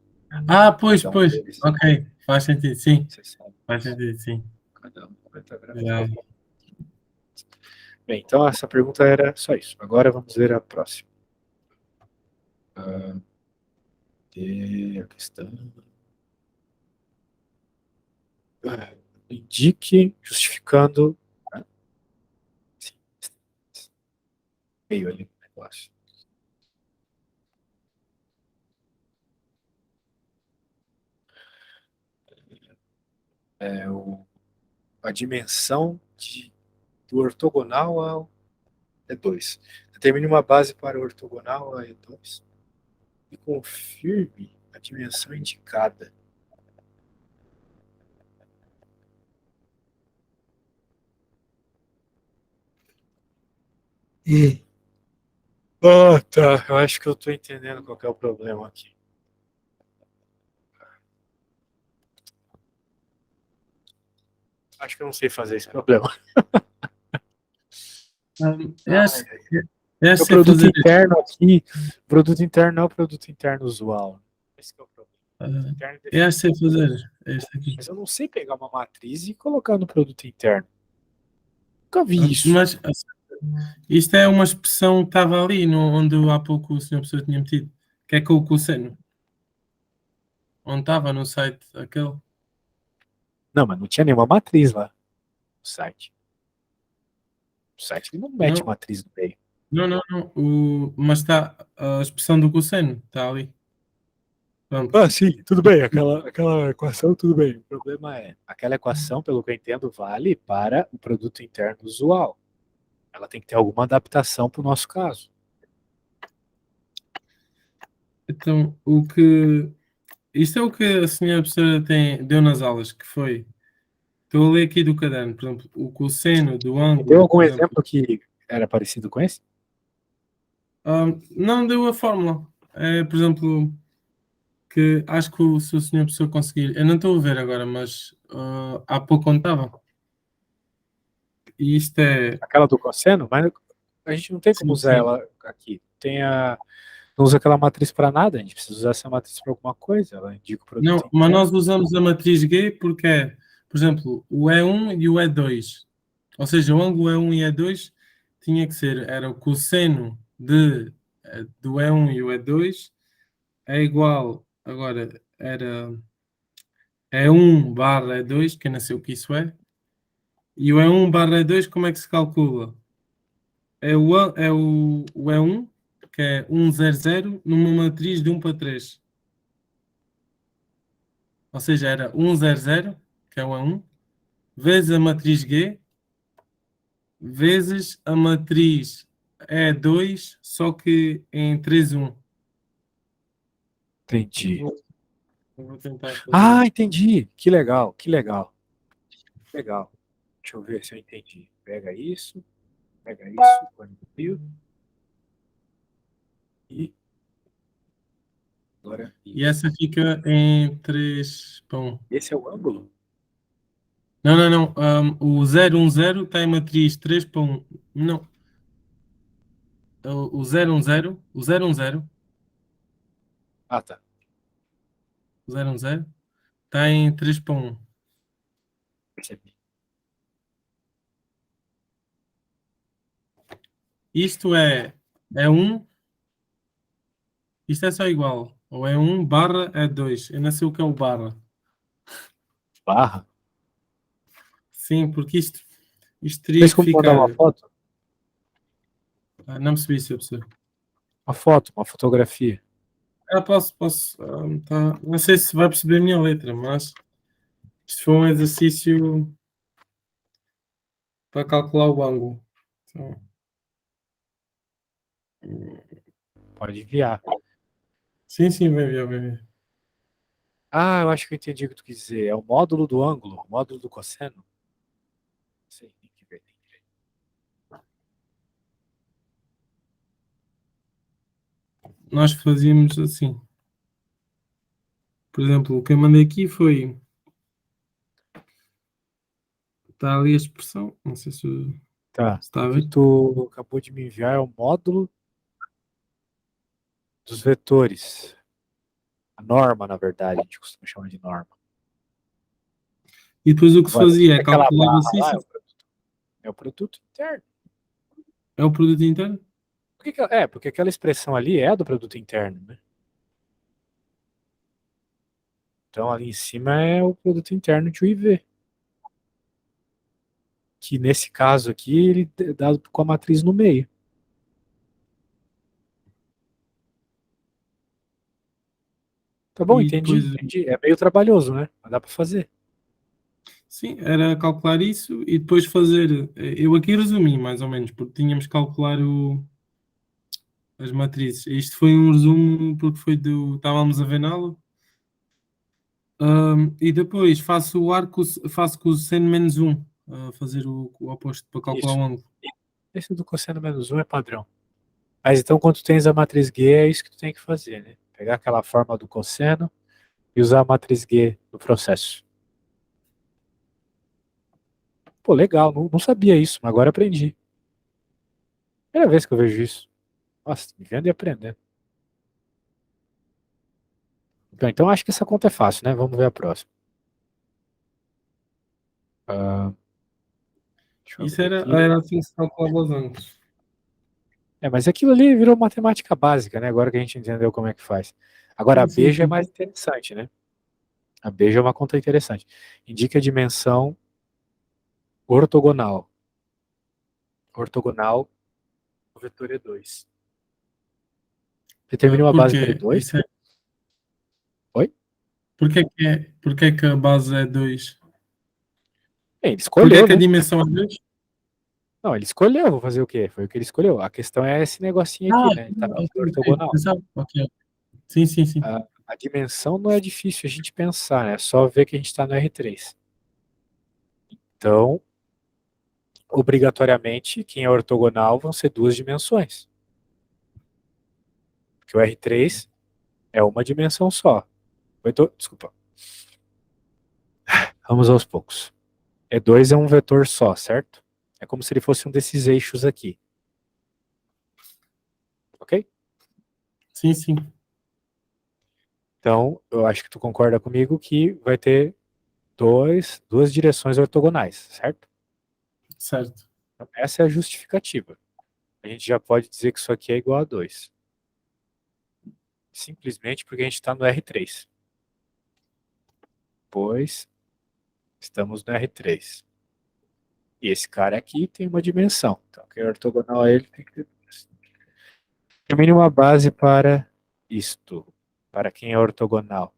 S1: Ah, pois,
S2: cada um
S1: pois.
S2: deles,
S1: Ok. Faz sentido, sim.
S2: você sabe,
S1: Faz sentido, sim.
S2: cada um 90 graus.
S1: Já.
S2: Bem, então essa pergunta era só isso. Agora vamos ver a próxima. E a questão. Indique justificando. Sim, meio ali no negócio. A dimensão do ortogonal ao E2. Determine uma base para o ortogonal a E2 e confirme a dimensão indicada. Ah, tá. Eu acho que eu estou entendendo qual que é o problema aqui. Acho que eu não sei fazer esse problema.
S1: Eu acho,
S2: Ai,
S1: eu acho
S2: o
S1: que sei
S2: produto
S1: fazer isso.
S2: interno aqui, o produto interno não é o produto interno usual. Esse que é o problema. O produto
S1: Ah,
S2: interno é
S1: eu acho que sei
S2: definido.
S1: fazer este aqui.
S2: Mas eu não sei pegar uma matriz e colocar no produto interno. Nunca vi isso.
S1: Mas isto é uma expressão que estava ali, onde há pouco o senhor professor tinha metido, que é com o cosseno. Onde estava no site aquele.
S2: Não, mas não tinha nenhuma matriz lá no site. O site ele não mete
S1: Não,
S2: matriz no meio.
S1: não. Mas está a expressão do cosseno, está ali. Pronto.
S2: Ah, sim, tudo bem. Aquela equação, tudo bem. O problema é, aquela equação, pelo que eu entendo, vale para o produto interno usual. Ela tem que ter alguma adaptação para o nosso caso.
S1: Então, isto é o que a senhora professora deu nas aulas, que foi. Estou a ler aqui do caderno, por exemplo, o cosseno do
S2: Deu
S1: ângulo,
S2: algum
S1: por exemplo.
S2: exemplo que era parecido com esse?
S1: Não deu a fórmula. Por exemplo, que acho que se o senhor professor conseguir, eu não estou a ver agora, mas há pouco contava. E isto é.
S2: Aquela do cosseno, mas a gente não tem como
S1: Sim,
S2: usar
S1: sim.
S2: ela aqui. Não usa aquela matriz para nada, a gente precisa usar essa matriz para alguma coisa. Ela indica o produto
S1: Não, mas
S2: interno.
S1: nós usamos a matriz G porque é, por exemplo, o E1 e o E2. Ou seja, o ângulo E1 e E2 tinha que ser, era o cosseno do E1 e o E2 é igual, agora era E1 barra E2, que eu não sei o que isso é, e o E1 barra E2 como é que se calcula? É o E1, que é 100, numa matriz de 1 para 3. Ou seja, era 100, que é o E1, vezes a matriz G, vezes a matriz E2, só que em 3-1.
S2: Entendi.
S1: Eu vou tentar fazer.
S2: Ah, entendi. Que legal, que legal. Legal. Deixa eu ver se eu entendi. Pega isso, põe no meio e Agora,
S1: E essa fica em 3 para 1.
S2: esse é o ângulo?
S1: Não. O 010 está em matriz 3 para 1. Não. O 010, o 010,
S2: Ah, tá.
S1: o 010 está em 3 para 1.
S2: Percebi.
S1: Isto é 1, isto é só igual. Ou é 1 barra é 2. Eu não sei o que é o barra.
S2: Barra?
S1: Sim, porque isto teria
S2: Tens
S1: que
S2: como mandar
S1: ficar.
S2: uma foto?
S1: Não percebi se eu percebi.
S2: Uma foto, uma fotografia.
S1: Posso. Tá. Não sei se vai perceber a minha letra, mas isto foi um exercício para calcular o ângulo. Então,
S2: Pode enviar.
S1: sim, vai ver.
S2: Ah, eu acho que eu entendi o que tu quis dizer. É o módulo do ângulo, o módulo do cosseno. Sei, tem que ver.
S1: Nós fazíamos assim. Por exemplo, o que eu mandei aqui foi. Está ali a expressão. Não sei se
S2: Tá.
S1: está
S2: O
S1: a
S2: que
S1: ver.
S2: tu acabou de me enviar é o módulo dos vetores. A norma, na verdade, a gente costuma chamar de norma.
S1: E depois o que se
S2: Agora, o que
S1: fazia
S2: é
S1: é
S2: aquela
S1: calculava-se
S2: barra lá?
S1: isso.
S2: É o produto interno.
S1: É o produto interno.
S2: Porque aquela expressão ali é do produto interno, né? Então ali em cima é o produto interno de UIV. Que nesse caso aqui, ele é dado com a matriz no meio. Tá bom,
S1: E
S2: entendi,
S1: depois,
S2: entendi. É meio trabalhoso, né? Mas dá pra fazer.
S1: sim, era calcular isso e depois fazer. Eu aqui resumi mais ou menos, porque tínhamos que calcular as matrizes. Isto foi um resumo porque foi do. Estávamos a ver na aula. E depois faço o arco, faço com o seno menos 1, fazer o oposto para calcular
S2: Isso.
S1: o ângulo.
S2: Esse do cosseno menos 1 é padrão. Mas então, quando tu tens a matriz G, é isso que tu tem que fazer, né? Pegar aquela forma do cosseno e usar a matriz G no processo. Pô, legal, não sabia isso, mas agora aprendi. Primeira vez que eu vejo isso. Nossa, me vendo e aprendendo. Então acho que essa conta é fácil, né? Vamos ver a próxima. Ah, deixa eu
S1: Isso
S2: abrir
S1: era,
S2: aqui.
S1: era assim que se calculava os ângulos.
S2: Mas aquilo ali virou matemática básica, né? Agora que a gente entendeu como é que faz. Agora a B já é
S1: Sim.
S2: mais interessante, né? A B já é uma conta interessante. Indica a dimensão ortogonal. Ortogonal do vetor E2. Determine uma
S1: Por
S2: base para
S1: quê?
S2: E2. Oi?
S1: Porque é que a base é 2?
S2: Bem, ele
S1: Porque é
S2: escolheu,
S1: que a
S2: né?
S1: dimensão é 2?
S2: Não, ele escolheu, vou fazer o quê? Foi o que ele escolheu. A questão é esse negocinho aqui, né? Ele tá pedindo
S1: Ok.
S2: ortogonal.
S1: Pensava. Ok. Sim.
S2: A dimensão não é difícil a gente pensar, né? É só ver que a gente está no R3. Então, obrigatoriamente, quem é ortogonal vão ser duas dimensões. Porque o R3 é uma dimensão só. Desculpa. Vamos aos poucos. E2 é um vetor só, certo? É como se ele fosse um desses eixos aqui. Ok?
S1: Sim.
S2: Então, eu acho que tu concorda comigo que vai ter duas direções ortogonais, certo?
S1: Certo.
S2: Então, essa é a justificativa. A gente já pode dizer que isso aqui é igual a 2. Simplesmente porque a gente está no R3. Pois estamos no R3. E esse cara aqui tem uma dimensão. Então, quem é ortogonal a ele tem que ter duas. Determine uma base para isto. Para quem é ortogonal.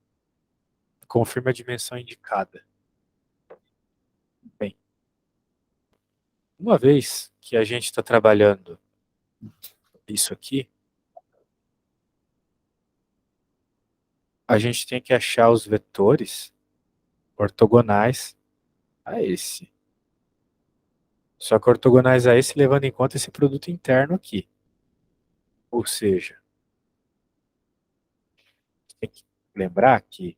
S2: Confirme a dimensão indicada. Bem, uma vez que a gente está trabalhando isso aqui, a gente tem que achar os vetores ortogonais a esse. Só que ortogonais a esse levando em conta esse produto interno aqui. Ou seja, tem lembrar que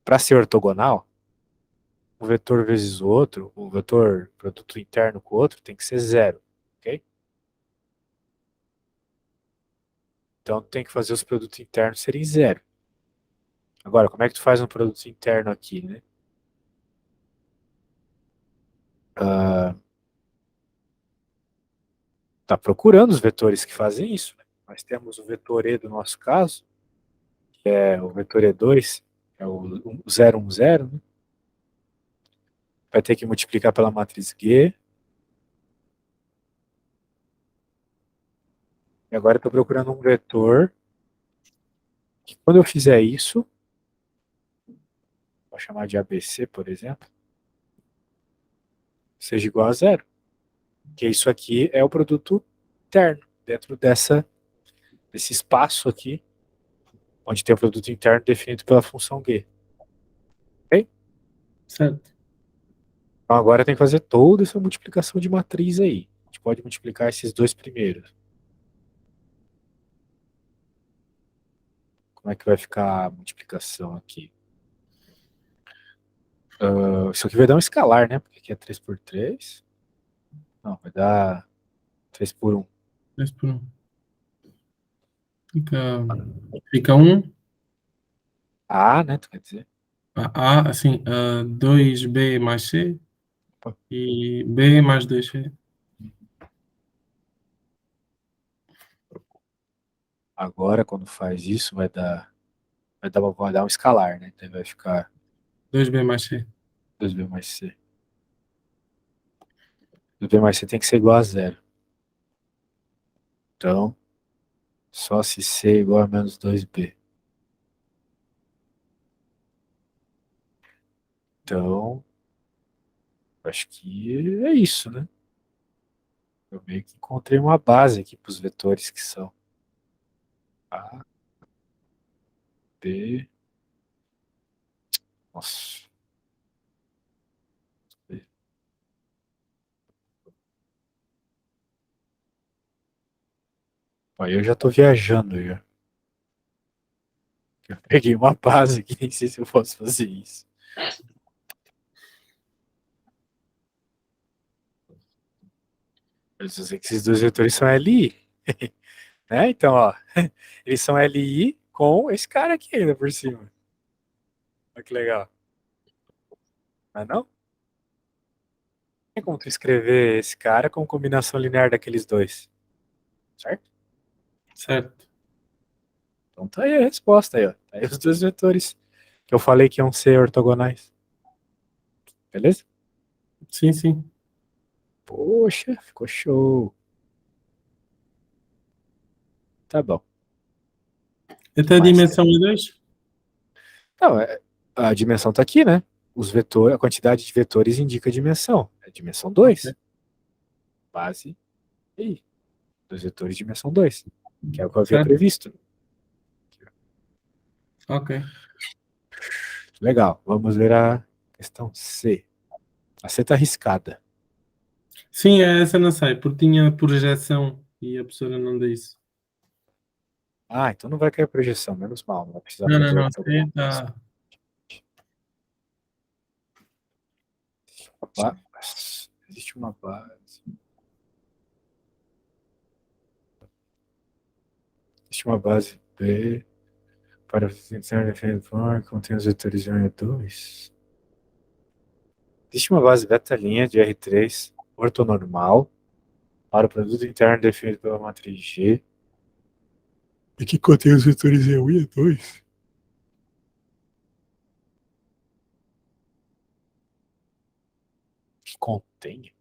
S2: para ser ortogonal, um vetor vezes o outro, o vetor produto interno com o outro tem que ser zero, ok? Então tem que fazer os produtos internos serem zero. Agora, como é que tu faz um produto interno aqui, né? Tá procurando os vetores que fazem isso, né? Nós temos o vetor E do nosso caso, que é o vetor E2, que é o 0, 1, 0, né? Vai ter que multiplicar pela matriz G. E agora eu estou procurando um vetor que, quando eu fizer isso, vou chamar de ABC, por exemplo, seja igual a zero. Que isso aqui é o produto interno, dentro desse espaço aqui, onde tem o produto interno definido pela função G. Ok?
S1: Certo.
S2: Então agora tem que fazer toda essa multiplicação de matriz aí. A gente pode multiplicar esses dois primeiros. Como é que vai ficar a multiplicação aqui? Isso aqui vai dar um escalar, né? Porque aqui é 3 por 3. Não, vai dar 3 por 1.
S1: 3 por 1. Fica 1.
S2: A, né? Tu quer dizer?
S1: A, assim, 2B mais C e B mais 2C.
S2: Agora, quando faz isso, vai dar um escalar, né? Então vai ficar
S1: 2B mais C.
S2: 2b mais c. 2b mais c tem que ser igual a zero. Então, só se c é igual a menos 2b. Então, acho que é isso, né? Eu meio que encontrei uma base aqui para os vetores que são A, B. Nossa. Aí eu já tô viajando já. Eu peguei uma base que nem sei se eu posso fazer isso. Eu só sei que esses dois vetores são LI. Né? Então, ó, eles são LI com esse cara aqui ainda por cima. Olha que legal. Não é não? Tem como tu escrever esse cara com combinação linear daqueles dois, certo?
S1: Certo.
S2: Então tá aí a resposta aí, ó. Tá aí os dois vetores que eu falei que iam ser ortogonais. Beleza?
S1: Sim, sim.
S2: Poxa, ficou show. Tá bom. Que
S1: Até a
S2: mais
S1: dimensão
S2: tem?
S1: é 2?
S2: Não, a dimensão tá aqui, né? Os vetores, a quantidade de vetores indica a dimensão. É dimensão
S1: Ok.
S2: 2. Base aí. Dois vetores de dimensão 2. Que é o que eu havia
S1: Certo.
S2: previsto.
S1: Ok.
S2: Legal. Vamos ver a questão C. A C tá arriscada.
S1: Sim, essa não sei, porque tinha projeção e a professora não disse.
S2: Ah, então não vai cair projeção, menos mal. Não vai precisar
S1: Não, não,
S2: fazer
S1: não.
S2: ortogonal. Existe uma base. Existe uma base B para funcionar definido contém os vetores 1 e 2. Existe uma base beta' de R3 ortonormal para o produto interno definido pela matriz G e que contém os vetores E1 e E2. Que contém?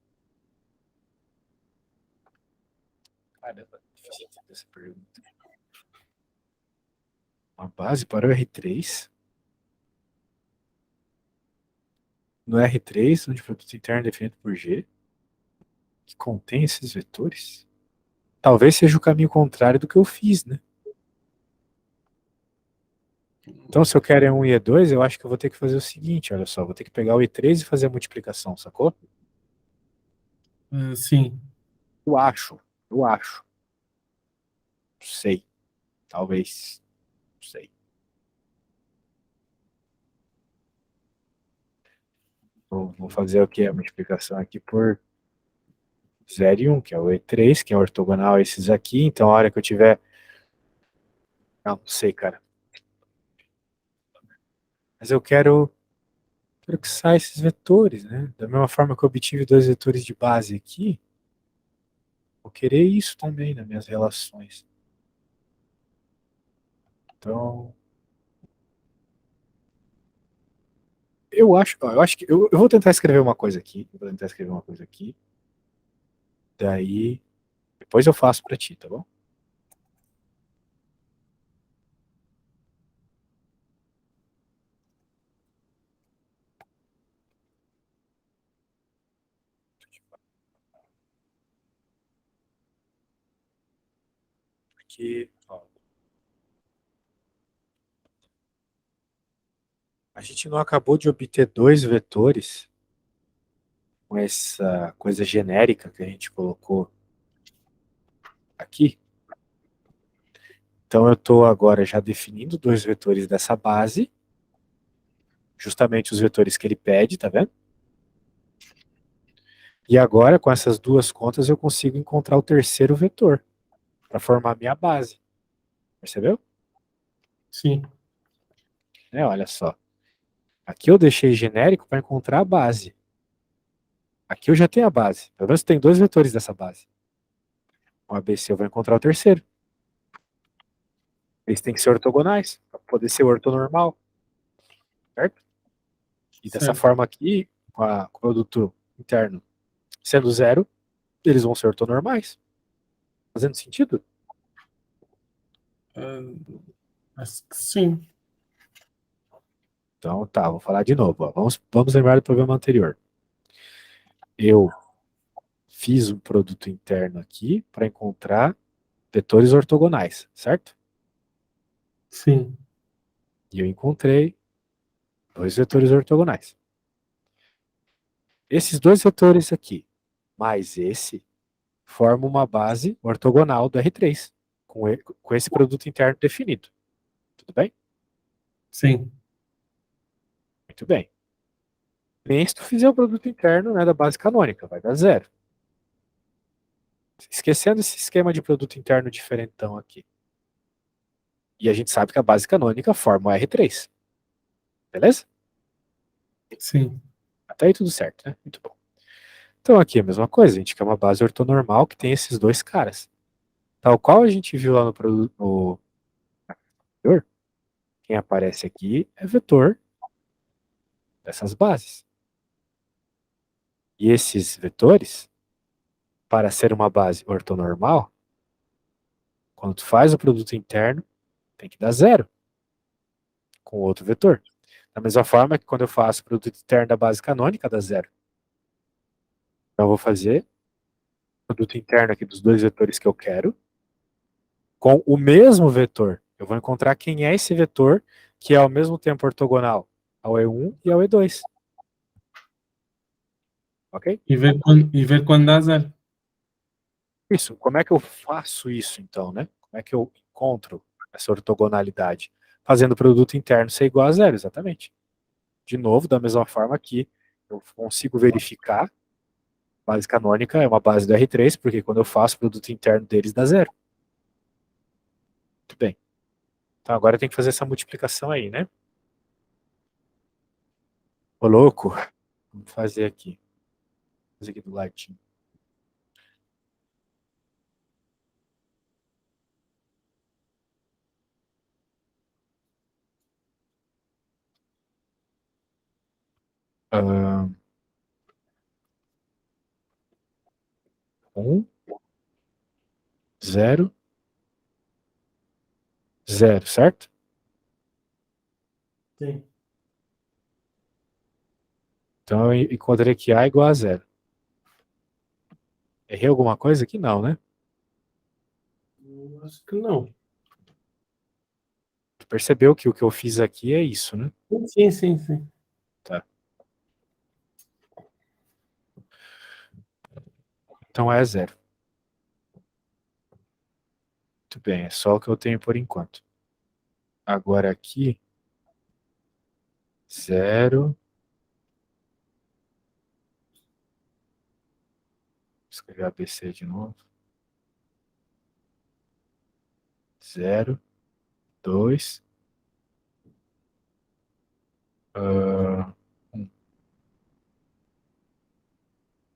S2: Caramba, difícil entender essa pergunta. Uma base para o R3? No R3, onde o produto interno é definido por G, que contém esses vetores? Talvez seja o caminho contrário do que eu fiz, né? Então, se eu quero E1 e E2, eu acho que eu vou ter que fazer o seguinte, olha só, vou ter que pegar o E3 e fazer a multiplicação, sacou?
S1: Sim.
S2: Eu acho. Não sei. Talvez. Não sei. Vou fazer o que? A multiplicação aqui por 0 e 1, que é o E3, que é ortogonal a esses aqui. Então, a hora que eu tiver... Não sei, cara. Mas eu quero que saia esses vetores, né? Da mesma forma que eu obtive dois vetores de base aqui, vou querer isso também nas minhas relações. Então, eu acho que eu vou tentar escrever uma coisa aqui. Eu vou tentar escrever uma coisa aqui. Daí, depois eu faço para ti, tá bom? Aqui, ó. A gente não acabou de obter dois vetores com essa coisa genérica que a gente colocou aqui. Então eu estou agora já definindo dois vetores dessa base, justamente os vetores que ele pede, tá vendo? E agora, com essas duas contas, eu consigo encontrar o terceiro vetor para formar a minha base. Percebeu?
S1: Sim.
S2: Olha só. Aqui eu deixei genérico para encontrar a base. Aqui eu já tenho a base. Pelo menos tem dois vetores dessa base. Com ABC eu vou encontrar o terceiro. Eles têm que ser ortogonais, para poder ser ortonormal. Certo? E dessa
S1: Certo.
S2: forma aqui, com o produto interno sendo zero, eles vão ser ortonormais. Fazendo sentido?
S1: Acho que sim.
S2: Então tá, vou falar de novo. Ó. Vamos lembrar do problema anterior. Eu fiz um produto interno aqui para encontrar vetores ortogonais, certo?
S1: Sim.
S2: E eu encontrei dois vetores ortogonais. Esses dois vetores aqui, mais esse, formam uma base ortogonal do R3, com esse produto interno definido. Tudo bem?
S1: Sim.
S2: Muito bem. Nem se tu fizer o produto interno, né, da base canônica, vai dar zero. Esquecendo esse esquema de produto interno diferentão aqui. E a gente sabe que a base canônica forma o R3. Beleza?
S1: Sim.
S2: Até aí tudo certo, né? Muito bom. Então aqui é a mesma coisa, a gente quer uma base ortonormal que tem esses dois caras. Tal qual a gente viu lá no produto no vetor, quem aparece aqui é vetor dessas bases. E esses vetores, para ser uma base ortonormal, quando tu faz o produto interno, tem que dar zero com outro vetor. Da mesma forma que quando eu faço o produto interno da base canônica, dá zero. Então eu vou fazer o produto interno aqui dos dois vetores que eu quero, com o mesmo vetor. Eu vou encontrar quem é esse vetor que é ao mesmo tempo ortogonal ao E1 e ao E2. Ok?
S1: E ver quando dá zero.
S2: Isso. Como é que eu faço isso, então, né? Como é que eu encontro essa ortogonalidade? Fazendo o produto interno ser igual a zero, exatamente. De novo, da mesma forma que eu consigo verificar, base canônica é uma base do R3, porque quando eu faço o produto interno deles dá zero. Muito bem. Então agora tem que fazer essa multiplicação aí, né? Ô, louco. Vamos fazer aqui. Vou fazer aqui do ladinho. Uh, 1, 0, 0, certo?
S1: Sim.
S2: Então eu encontrei que A é igual a zero. Errei alguma coisa aqui? Não, né?
S1: Acho que não.
S2: Tu percebeu que o que eu fiz aqui é isso, né?
S1: Sim, sim, sim.
S2: Tá. Então é zero. Muito bem, é só o que eu tenho por enquanto. Agora aqui, 0, escrever ABC de novo. 0, 2, 1.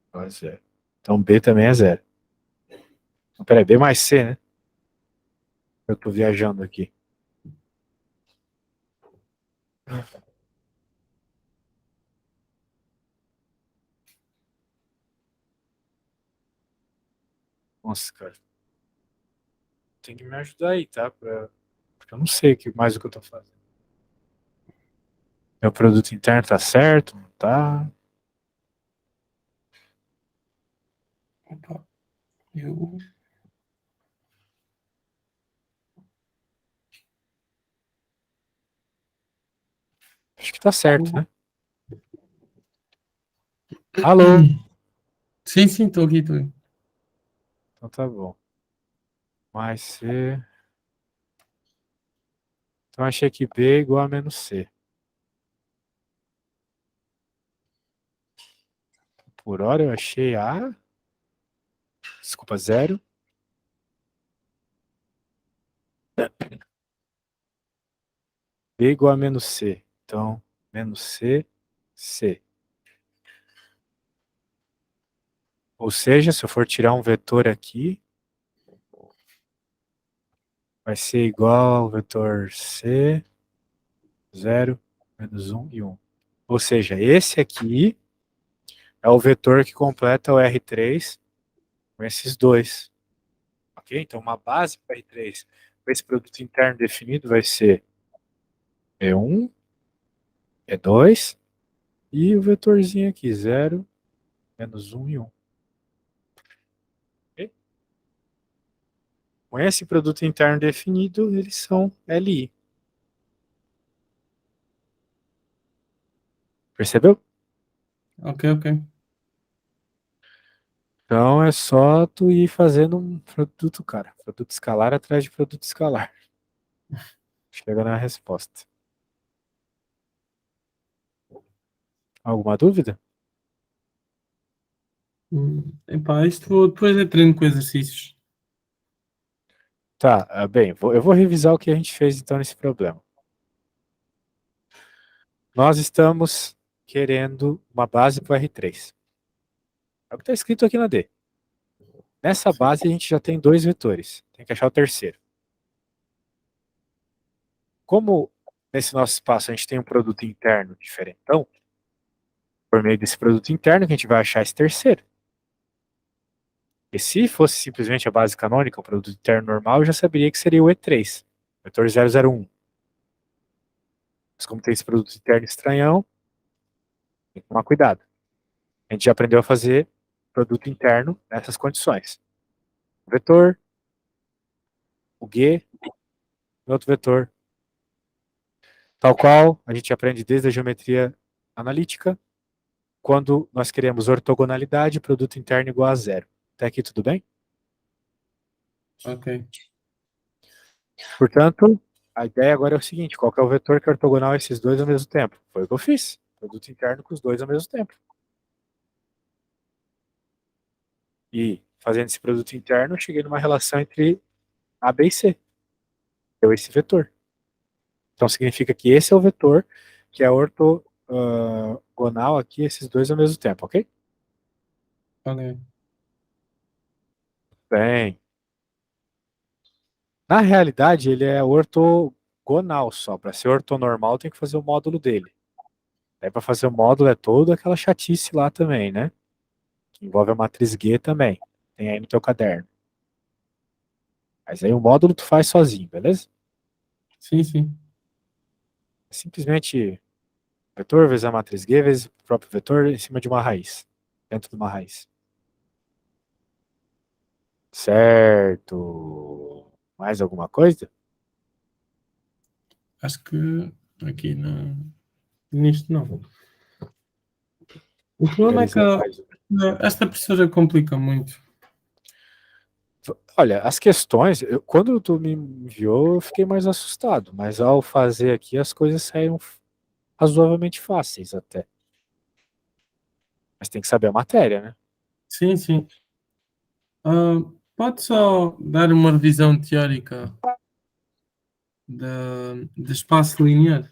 S2: Igual 0. Então B também é 0. Então, peraí, B mais C, né? Eu tô viajando aqui. Nossa, cara. Tem que me ajudar aí, tá? Porque eu não sei mais o que eu tô fazendo. Meu produto interno tá certo? Não tá?
S1: Opa, eu.
S2: Acho que tá certo, né? Alô?
S1: Sim, sim, estou aqui, estou aqui.
S2: Então tá bom. Mais C. Então achei que B é igual a menos C. Por hora eu achei A. Desculpa, 0. B igual a menos C. Então, menos C, C. Ou seja, se eu for tirar um vetor aqui, vai ser igual ao vetor C, 0, menos 1 e 1. Ou seja, esse aqui é o vetor que completa o R3 com esses dois. Ok? Então, uma base para R3 com esse produto interno definido vai ser E1, E2 e o vetorzinho aqui, 0, menos 1 e 1. Ok? Com esse produto interno definido, eles são LI. Percebeu?
S1: Ok, ok.
S2: Então é só tu ir fazendo um produto, cara. Produto escalar atrás de produto escalar. Chega na resposta. Alguma dúvida?
S1: Epá, isto vou depois é treino com exercícios.
S2: Tá, bem, eu vou revisar o que a gente fez então nesse problema. Nós estamos querendo uma base para o R3. É o que está escrito aqui na D. Nessa base a gente já tem dois vetores. Tem que achar o terceiro. Como nesse nosso espaço a gente tem um produto interno diferentão, por meio desse produto interno que a gente vai achar esse terceiro. E se fosse simplesmente a base canônica, o produto interno normal, eu já saberia que seria o E3, vetor 001. Mas como tem esse produto interno estranhão, tem que tomar cuidado. A gente já aprendeu a fazer produto interno nessas condições. O vetor, o G e outro vetor. Tal qual a gente aprende desde a geometria analítica, quando nós queremos ortogonalidade, produto interno igual a 0. Até aqui tudo bem?
S1: Ok.
S2: Portanto, a ideia agora é o seguinte: qual que é o vetor que é ortogonal a esses dois ao mesmo tempo? Foi o que eu fiz. Produto interno com os dois ao mesmo tempo. E, fazendo esse produto interno, eu cheguei numa relação entre A, B e C. Deu esse vetor. Então, significa que esse é o vetor que é ortogonal aqui, esses dois ao mesmo tempo, ok?
S1: Ok.
S2: Bem. Na realidade, ele é ortogonal só. Para ser ortonormal, tem que fazer o módulo dele. Aí, para fazer o módulo, é toda aquela chatice lá também, né? Que envolve a matriz G também. Tem aí no teu caderno. Mas aí o módulo tu faz sozinho, beleza?
S1: Sim, sim.
S2: É simplesmente vetor vezes a matriz G vezes o próprio vetor em cima de uma raiz. Dentro de uma raiz. Certo. Mais alguma coisa?
S1: Acho que aqui não. Nisto não. O problema é que
S2: Organizando mais.
S1: esta professora complica muito.
S2: Olha, as questões, quando tu me enviou, eu fiquei mais assustado, mas ao fazer aqui as coisas saíram razoavelmente fáceis até. Mas tem que saber a matéria, né?
S1: Sim, sim. Pode só dar uma revisão teórica de espaço linear?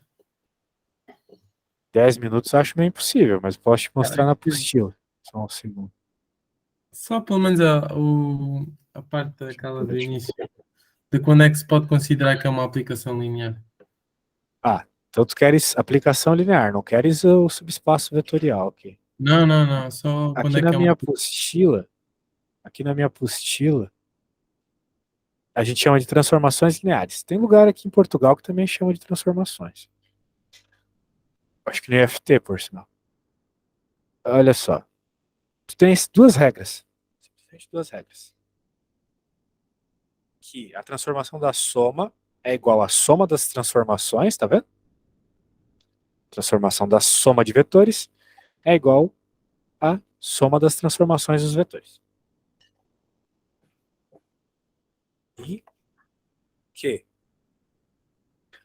S2: 10 minutos eu acho meio impossível, mas posso te mostrar na apostila. Só um segundo.
S1: Só pelo menos a parte daquela do início. De quando é que se pode considerar que é uma aplicação linear?
S2: Então tu queres aplicação linear, não queres o subespaço vetorial aqui.
S1: Não. Só quando
S2: Aqui
S1: é
S2: na
S1: que é
S2: minha
S1: uma.
S2: apostila, a gente chama de transformações lineares. Tem lugar aqui em Portugal que também chama de transformações. Acho que no IFT, por sinal. Olha só. Tu tens duas regras. Simplesmente duas regras. Que a transformação da soma é igual à soma das transformações, tá vendo? Transformação da soma de vetores é igual à soma das transformações dos vetores. E que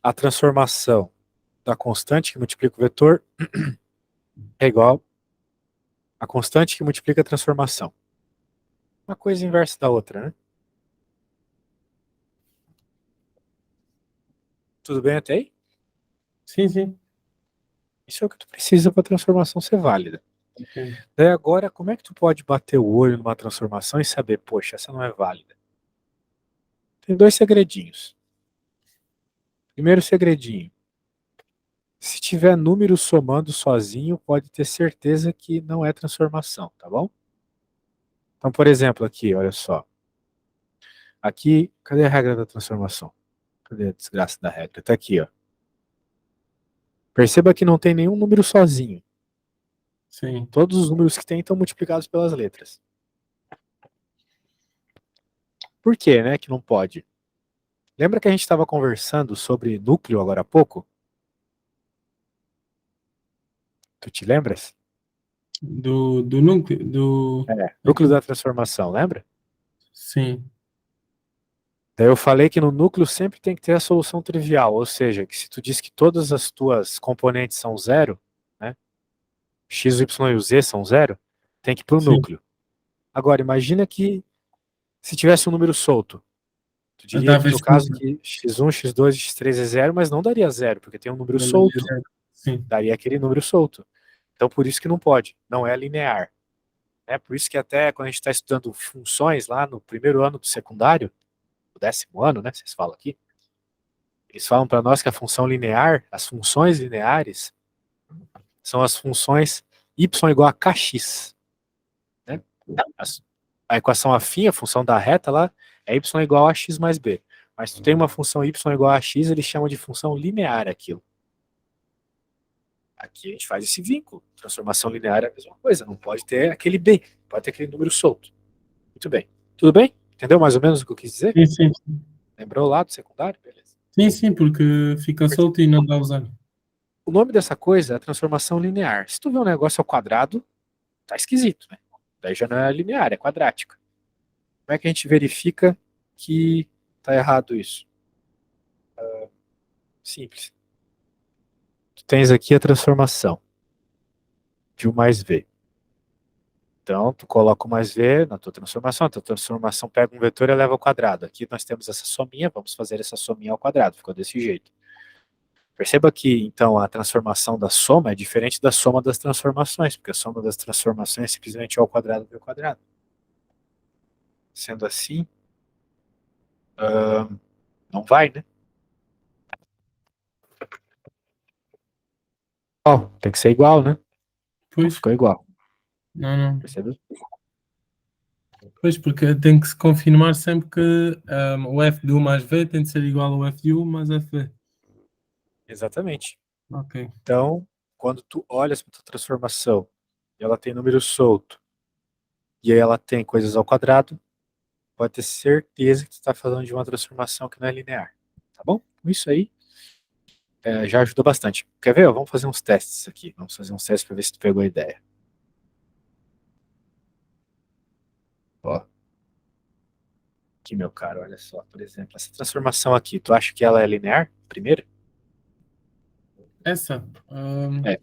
S2: a transformação da constante que multiplica o vetor é igual à constante que multiplica a transformação. Uma coisa inversa da outra, né? Tudo bem até aí?
S1: Sim.
S2: Isso é o que tu precisa para a transformação ser válida.
S1: Ok.
S2: Daí agora, como é que tu pode bater o olho numa transformação e saber, poxa, essa não é válida? Tem dois segredinhos. Primeiro segredinho. Se tiver número somando sozinho, pode ter certeza que não é transformação, tá bom? Então, por exemplo, aqui, olha só. Aqui, cadê a regra da transformação? Cadê a desgraça da regra? Tá aqui, ó. Perceba que não tem nenhum número sozinho.
S1: Sim.
S2: Todos os números que tem estão multiplicados pelas letras. Por que, né, que não pode? Lembra que a gente estava conversando sobre núcleo agora há pouco? Tu te lembras?
S1: Do núcleo.
S2: Núcleo da transformação, lembra?
S1: Sim.
S2: Daí eu falei que no núcleo sempre tem que ter a solução trivial, ou seja, que se tu diz que todas as tuas componentes são zero, né, x, y e o z são zero, tem que ir para o
S1: Sim.
S2: núcleo. Agora, imagina que se tivesse um número solto, tu diria que
S1: Dava
S2: no caso
S1: expulsão.
S2: que x1, x2 e x3 é zero, mas não daria zero, porque tem um número
S1: Não daria
S2: solto,
S1: zero. Sim.
S2: daria aquele número solto. Então por isso que não pode, não é linear. É por isso que até quando a gente está estudando funções lá no primeiro ano do secundário, no 10º ano, né, vocês falam aqui, eles falam para nós que a função linear, as funções lineares, são as funções y igual a kx. Né? A equação afim, a função da reta lá, é y igual a x mais b. Mas se tu tem uma função y igual a x, eles chamam de função linear aquilo. Aqui a gente faz esse vínculo. Transformação linear é a mesma coisa, não pode ter aquele b, pode ter aquele número solto. Muito bem. Tudo bem? Entendeu mais ou menos o que eu quis dizer?
S1: Sim.
S2: Lembrou lá do secundário? Beleza.
S1: Sim, porque fica solto e não dá a usar.
S2: O nome dessa coisa é transformação linear. Se tu vê um negócio ao quadrado, tá esquisito, né? Daí já não é linear, é quadrática. Como é que a gente verifica que tá errado isso? Simples. Tu tens aqui a transformação de U mais V. Então, tu coloca o mais V na tua transformação, a tua transformação pega um vetor e eleva ao quadrado. Aqui nós temos essa sominha, vamos fazer essa sominha ao quadrado, ficou desse jeito. Perceba que, então, a transformação da soma é diferente da soma das transformações, porque a soma das transformações é simplesmente O ao quadrado V ao quadrado. Sendo assim, não vai, né? Tem que ser igual, né?
S1: Pois,
S2: Ficou igual.
S1: não.
S2: Percebeu?
S1: Pois, porque tem que se confirmar sempre que o f de U mais V tem de ser igual ao f de U mais fv.
S2: Exatamente.
S1: Ok.
S2: Então, quando tu olhas para a tua transformação e ela tem número solto, e aí ela tem coisas ao quadrado, pode ter certeza que tu está falando de uma transformação que não é linear. Tá bom? Com isso aí, já ajuda bastante. Quer ver? Vamos fazer uns testes aqui. Vamos fazer uns testes para ver se tu pegou a ideia. Ó. Aqui, meu caro, olha só. Por exemplo, essa transformação aqui, tu acha que ela é linear? Primeiro?
S1: Essa,
S2: É.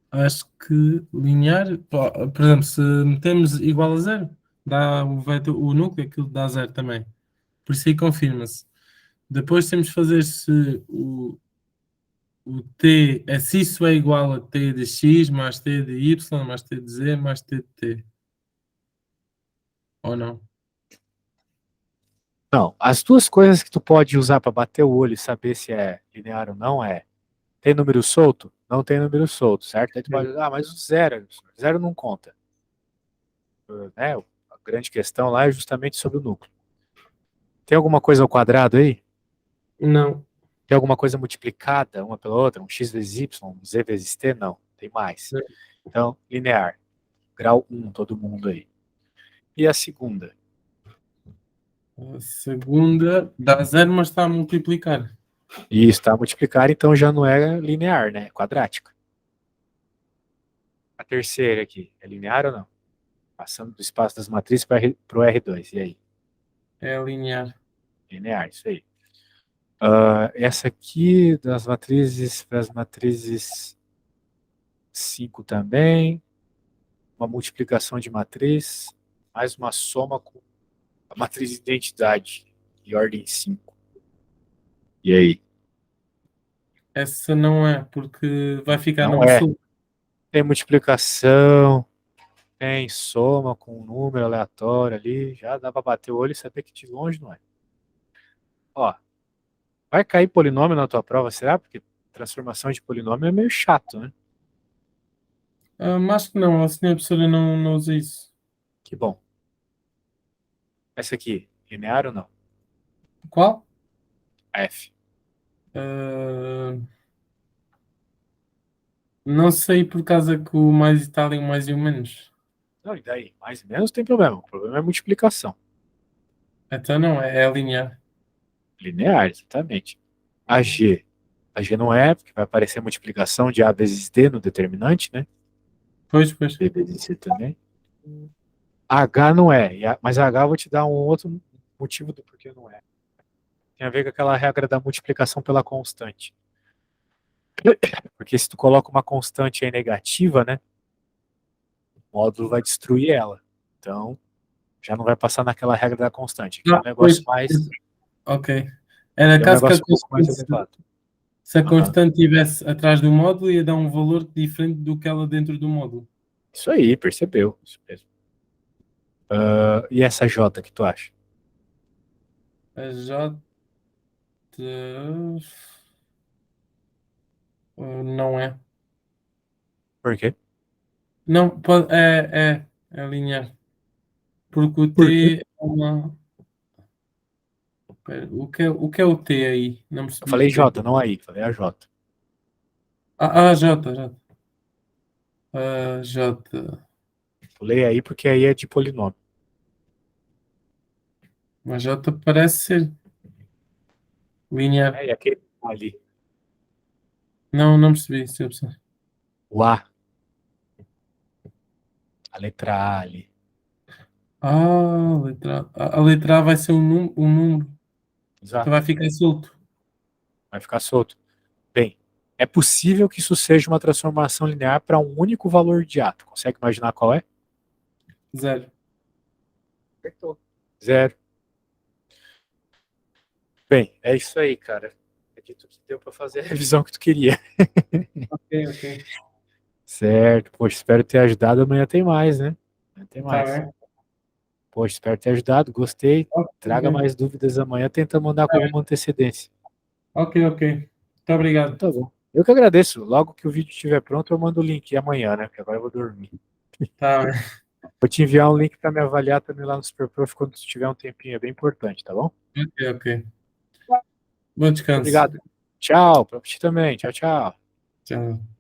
S1: acho que linear, por exemplo, se metemos igual a zero, dá o núcleo, aquilo dá 0 também. Por isso aí confirma-se. Depois temos que fazer se o t, se isso é igual a t de x mais t de y mais t de z mais t de t. Ou não?
S2: Não, as duas coisas que tu pode usar para bater o olho e saber se é linear ou não é: tem número solto? Não tem número solto, certo? Aí tu pode usar, mas o zero não conta. Né? A grande questão lá é justamente sobre o núcleo. Tem alguma coisa ao quadrado aí?
S1: Não.
S2: Tem alguma coisa multiplicada uma pela outra? Um x vezes y, um z vezes t? Não, tem mais.
S1: Não.
S2: Então, linear. Grau 1, todo mundo aí. E a segunda?
S1: A segunda dá 0, mas está a multiplicar.
S2: Isso, tá a multiplicar, então já não é linear, né? É quadrática. A terceira aqui, é linear ou não? Passando do espaço das matrizes para o R2, e aí?
S1: É linear.
S2: Linear, isso aí. Essa aqui, das matrizes para as matrizes 5 também, uma multiplicação de matriz, mais uma soma com a matriz de identidade, de ordem 5. E aí?
S1: Essa não é, porque vai ficar
S2: Não
S1: num
S2: é.
S1: sul.
S2: Tem multiplicação, tem soma com um número aleatório ali, já dá para bater o olho e saber que de longe não é. Ó, vai cair polinômio na tua prova, será? Porque transformação de polinômio é meio chato, né?
S1: Mas que não, a senhora professora não usa isso.
S2: Que bom. Essa aqui, linear ou não?
S1: Qual?
S2: F.
S1: Ah, não sei por causa que o mais está ali, o mais e o menos.
S2: Não, e daí? Mais ou menos tem problema. O problema é multiplicação.
S1: Então não, é linear.
S2: Linear, exatamente. A G. A G não é, porque vai aparecer multiplicação de A vezes D no determinante, né?
S1: Pois, pois.
S2: B vezes C também. H não é, mas H eu vou te dar um outro motivo do porquê não é. Tem a ver com aquela regra da multiplicação pela constante. Porque se tu coloca uma constante aí negativa, né? O módulo vai destruir ela. Então, já não vai passar naquela regra da constante. Aqui é um negócio
S1: Pois.
S2: mais.
S1: Ok. Era
S2: É um
S1: caso que a
S2: negócio um pouco mais
S1: constante,
S2: elevado.
S1: se a
S2: Aham.
S1: constante estivesse atrás do módulo, ia dar um valor diferente do que ela dentro do módulo.
S2: Isso aí, percebeu. Isso mesmo. E essa J que tu acha?
S1: A J. Não é.
S2: Por quê?
S1: Não, é linear. Porque o
S2: Por quê?
S1: T é uma. Pera, o que é o T aí? Não
S2: Eu
S1: percebi o
S2: falei
S1: T.
S2: J, não aí, falei a J.
S1: J, J. J.
S2: Falei aí porque aí é de polinômio.
S1: Mas J parece ser linear.
S2: E aquele ali.
S1: Não percebi, Sr. Professor.
S2: O A. A letra A ali.
S1: A letra A vai ser um número. Então vai
S2: Exato.
S1: ficar solto.
S2: Vai ficar solto. Bem, é possível que isso seja uma transformação linear para um único valor de A. Tu consegue imaginar qual é?
S1: 0.
S2: Acertou. Zero. Bem, é isso aí, cara. Acredito que deu para fazer a revisão que tu queria.
S1: Ok.
S2: Certo. Poxa, espero ter ajudado. Amanhã tem mais, né? Amanhã tem
S1: Tá
S2: mais.
S1: bem.
S2: Poxa, espero ter ajudado. Gostei. Traga
S1: Ok.
S2: mais dúvidas amanhã. Tenta mandar com
S1: Tá bem.
S2: alguma antecedência.
S1: Ok. Muito
S2: Então
S1: obrigado.
S2: tá bom. Eu que agradeço. Logo que o vídeo estiver pronto, eu mando o link amanhã, né? Porque agora eu vou dormir.
S1: Tá bem.
S2: Vou te enviar um link para me avaliar também lá no SuperProf quando tu tiver um tempinho. É bem importante, tá bom?
S1: Ok. Bom descanso.
S2: Obrigado. Tchau. Para ti também. Tchau, tchau.
S1: Tchau.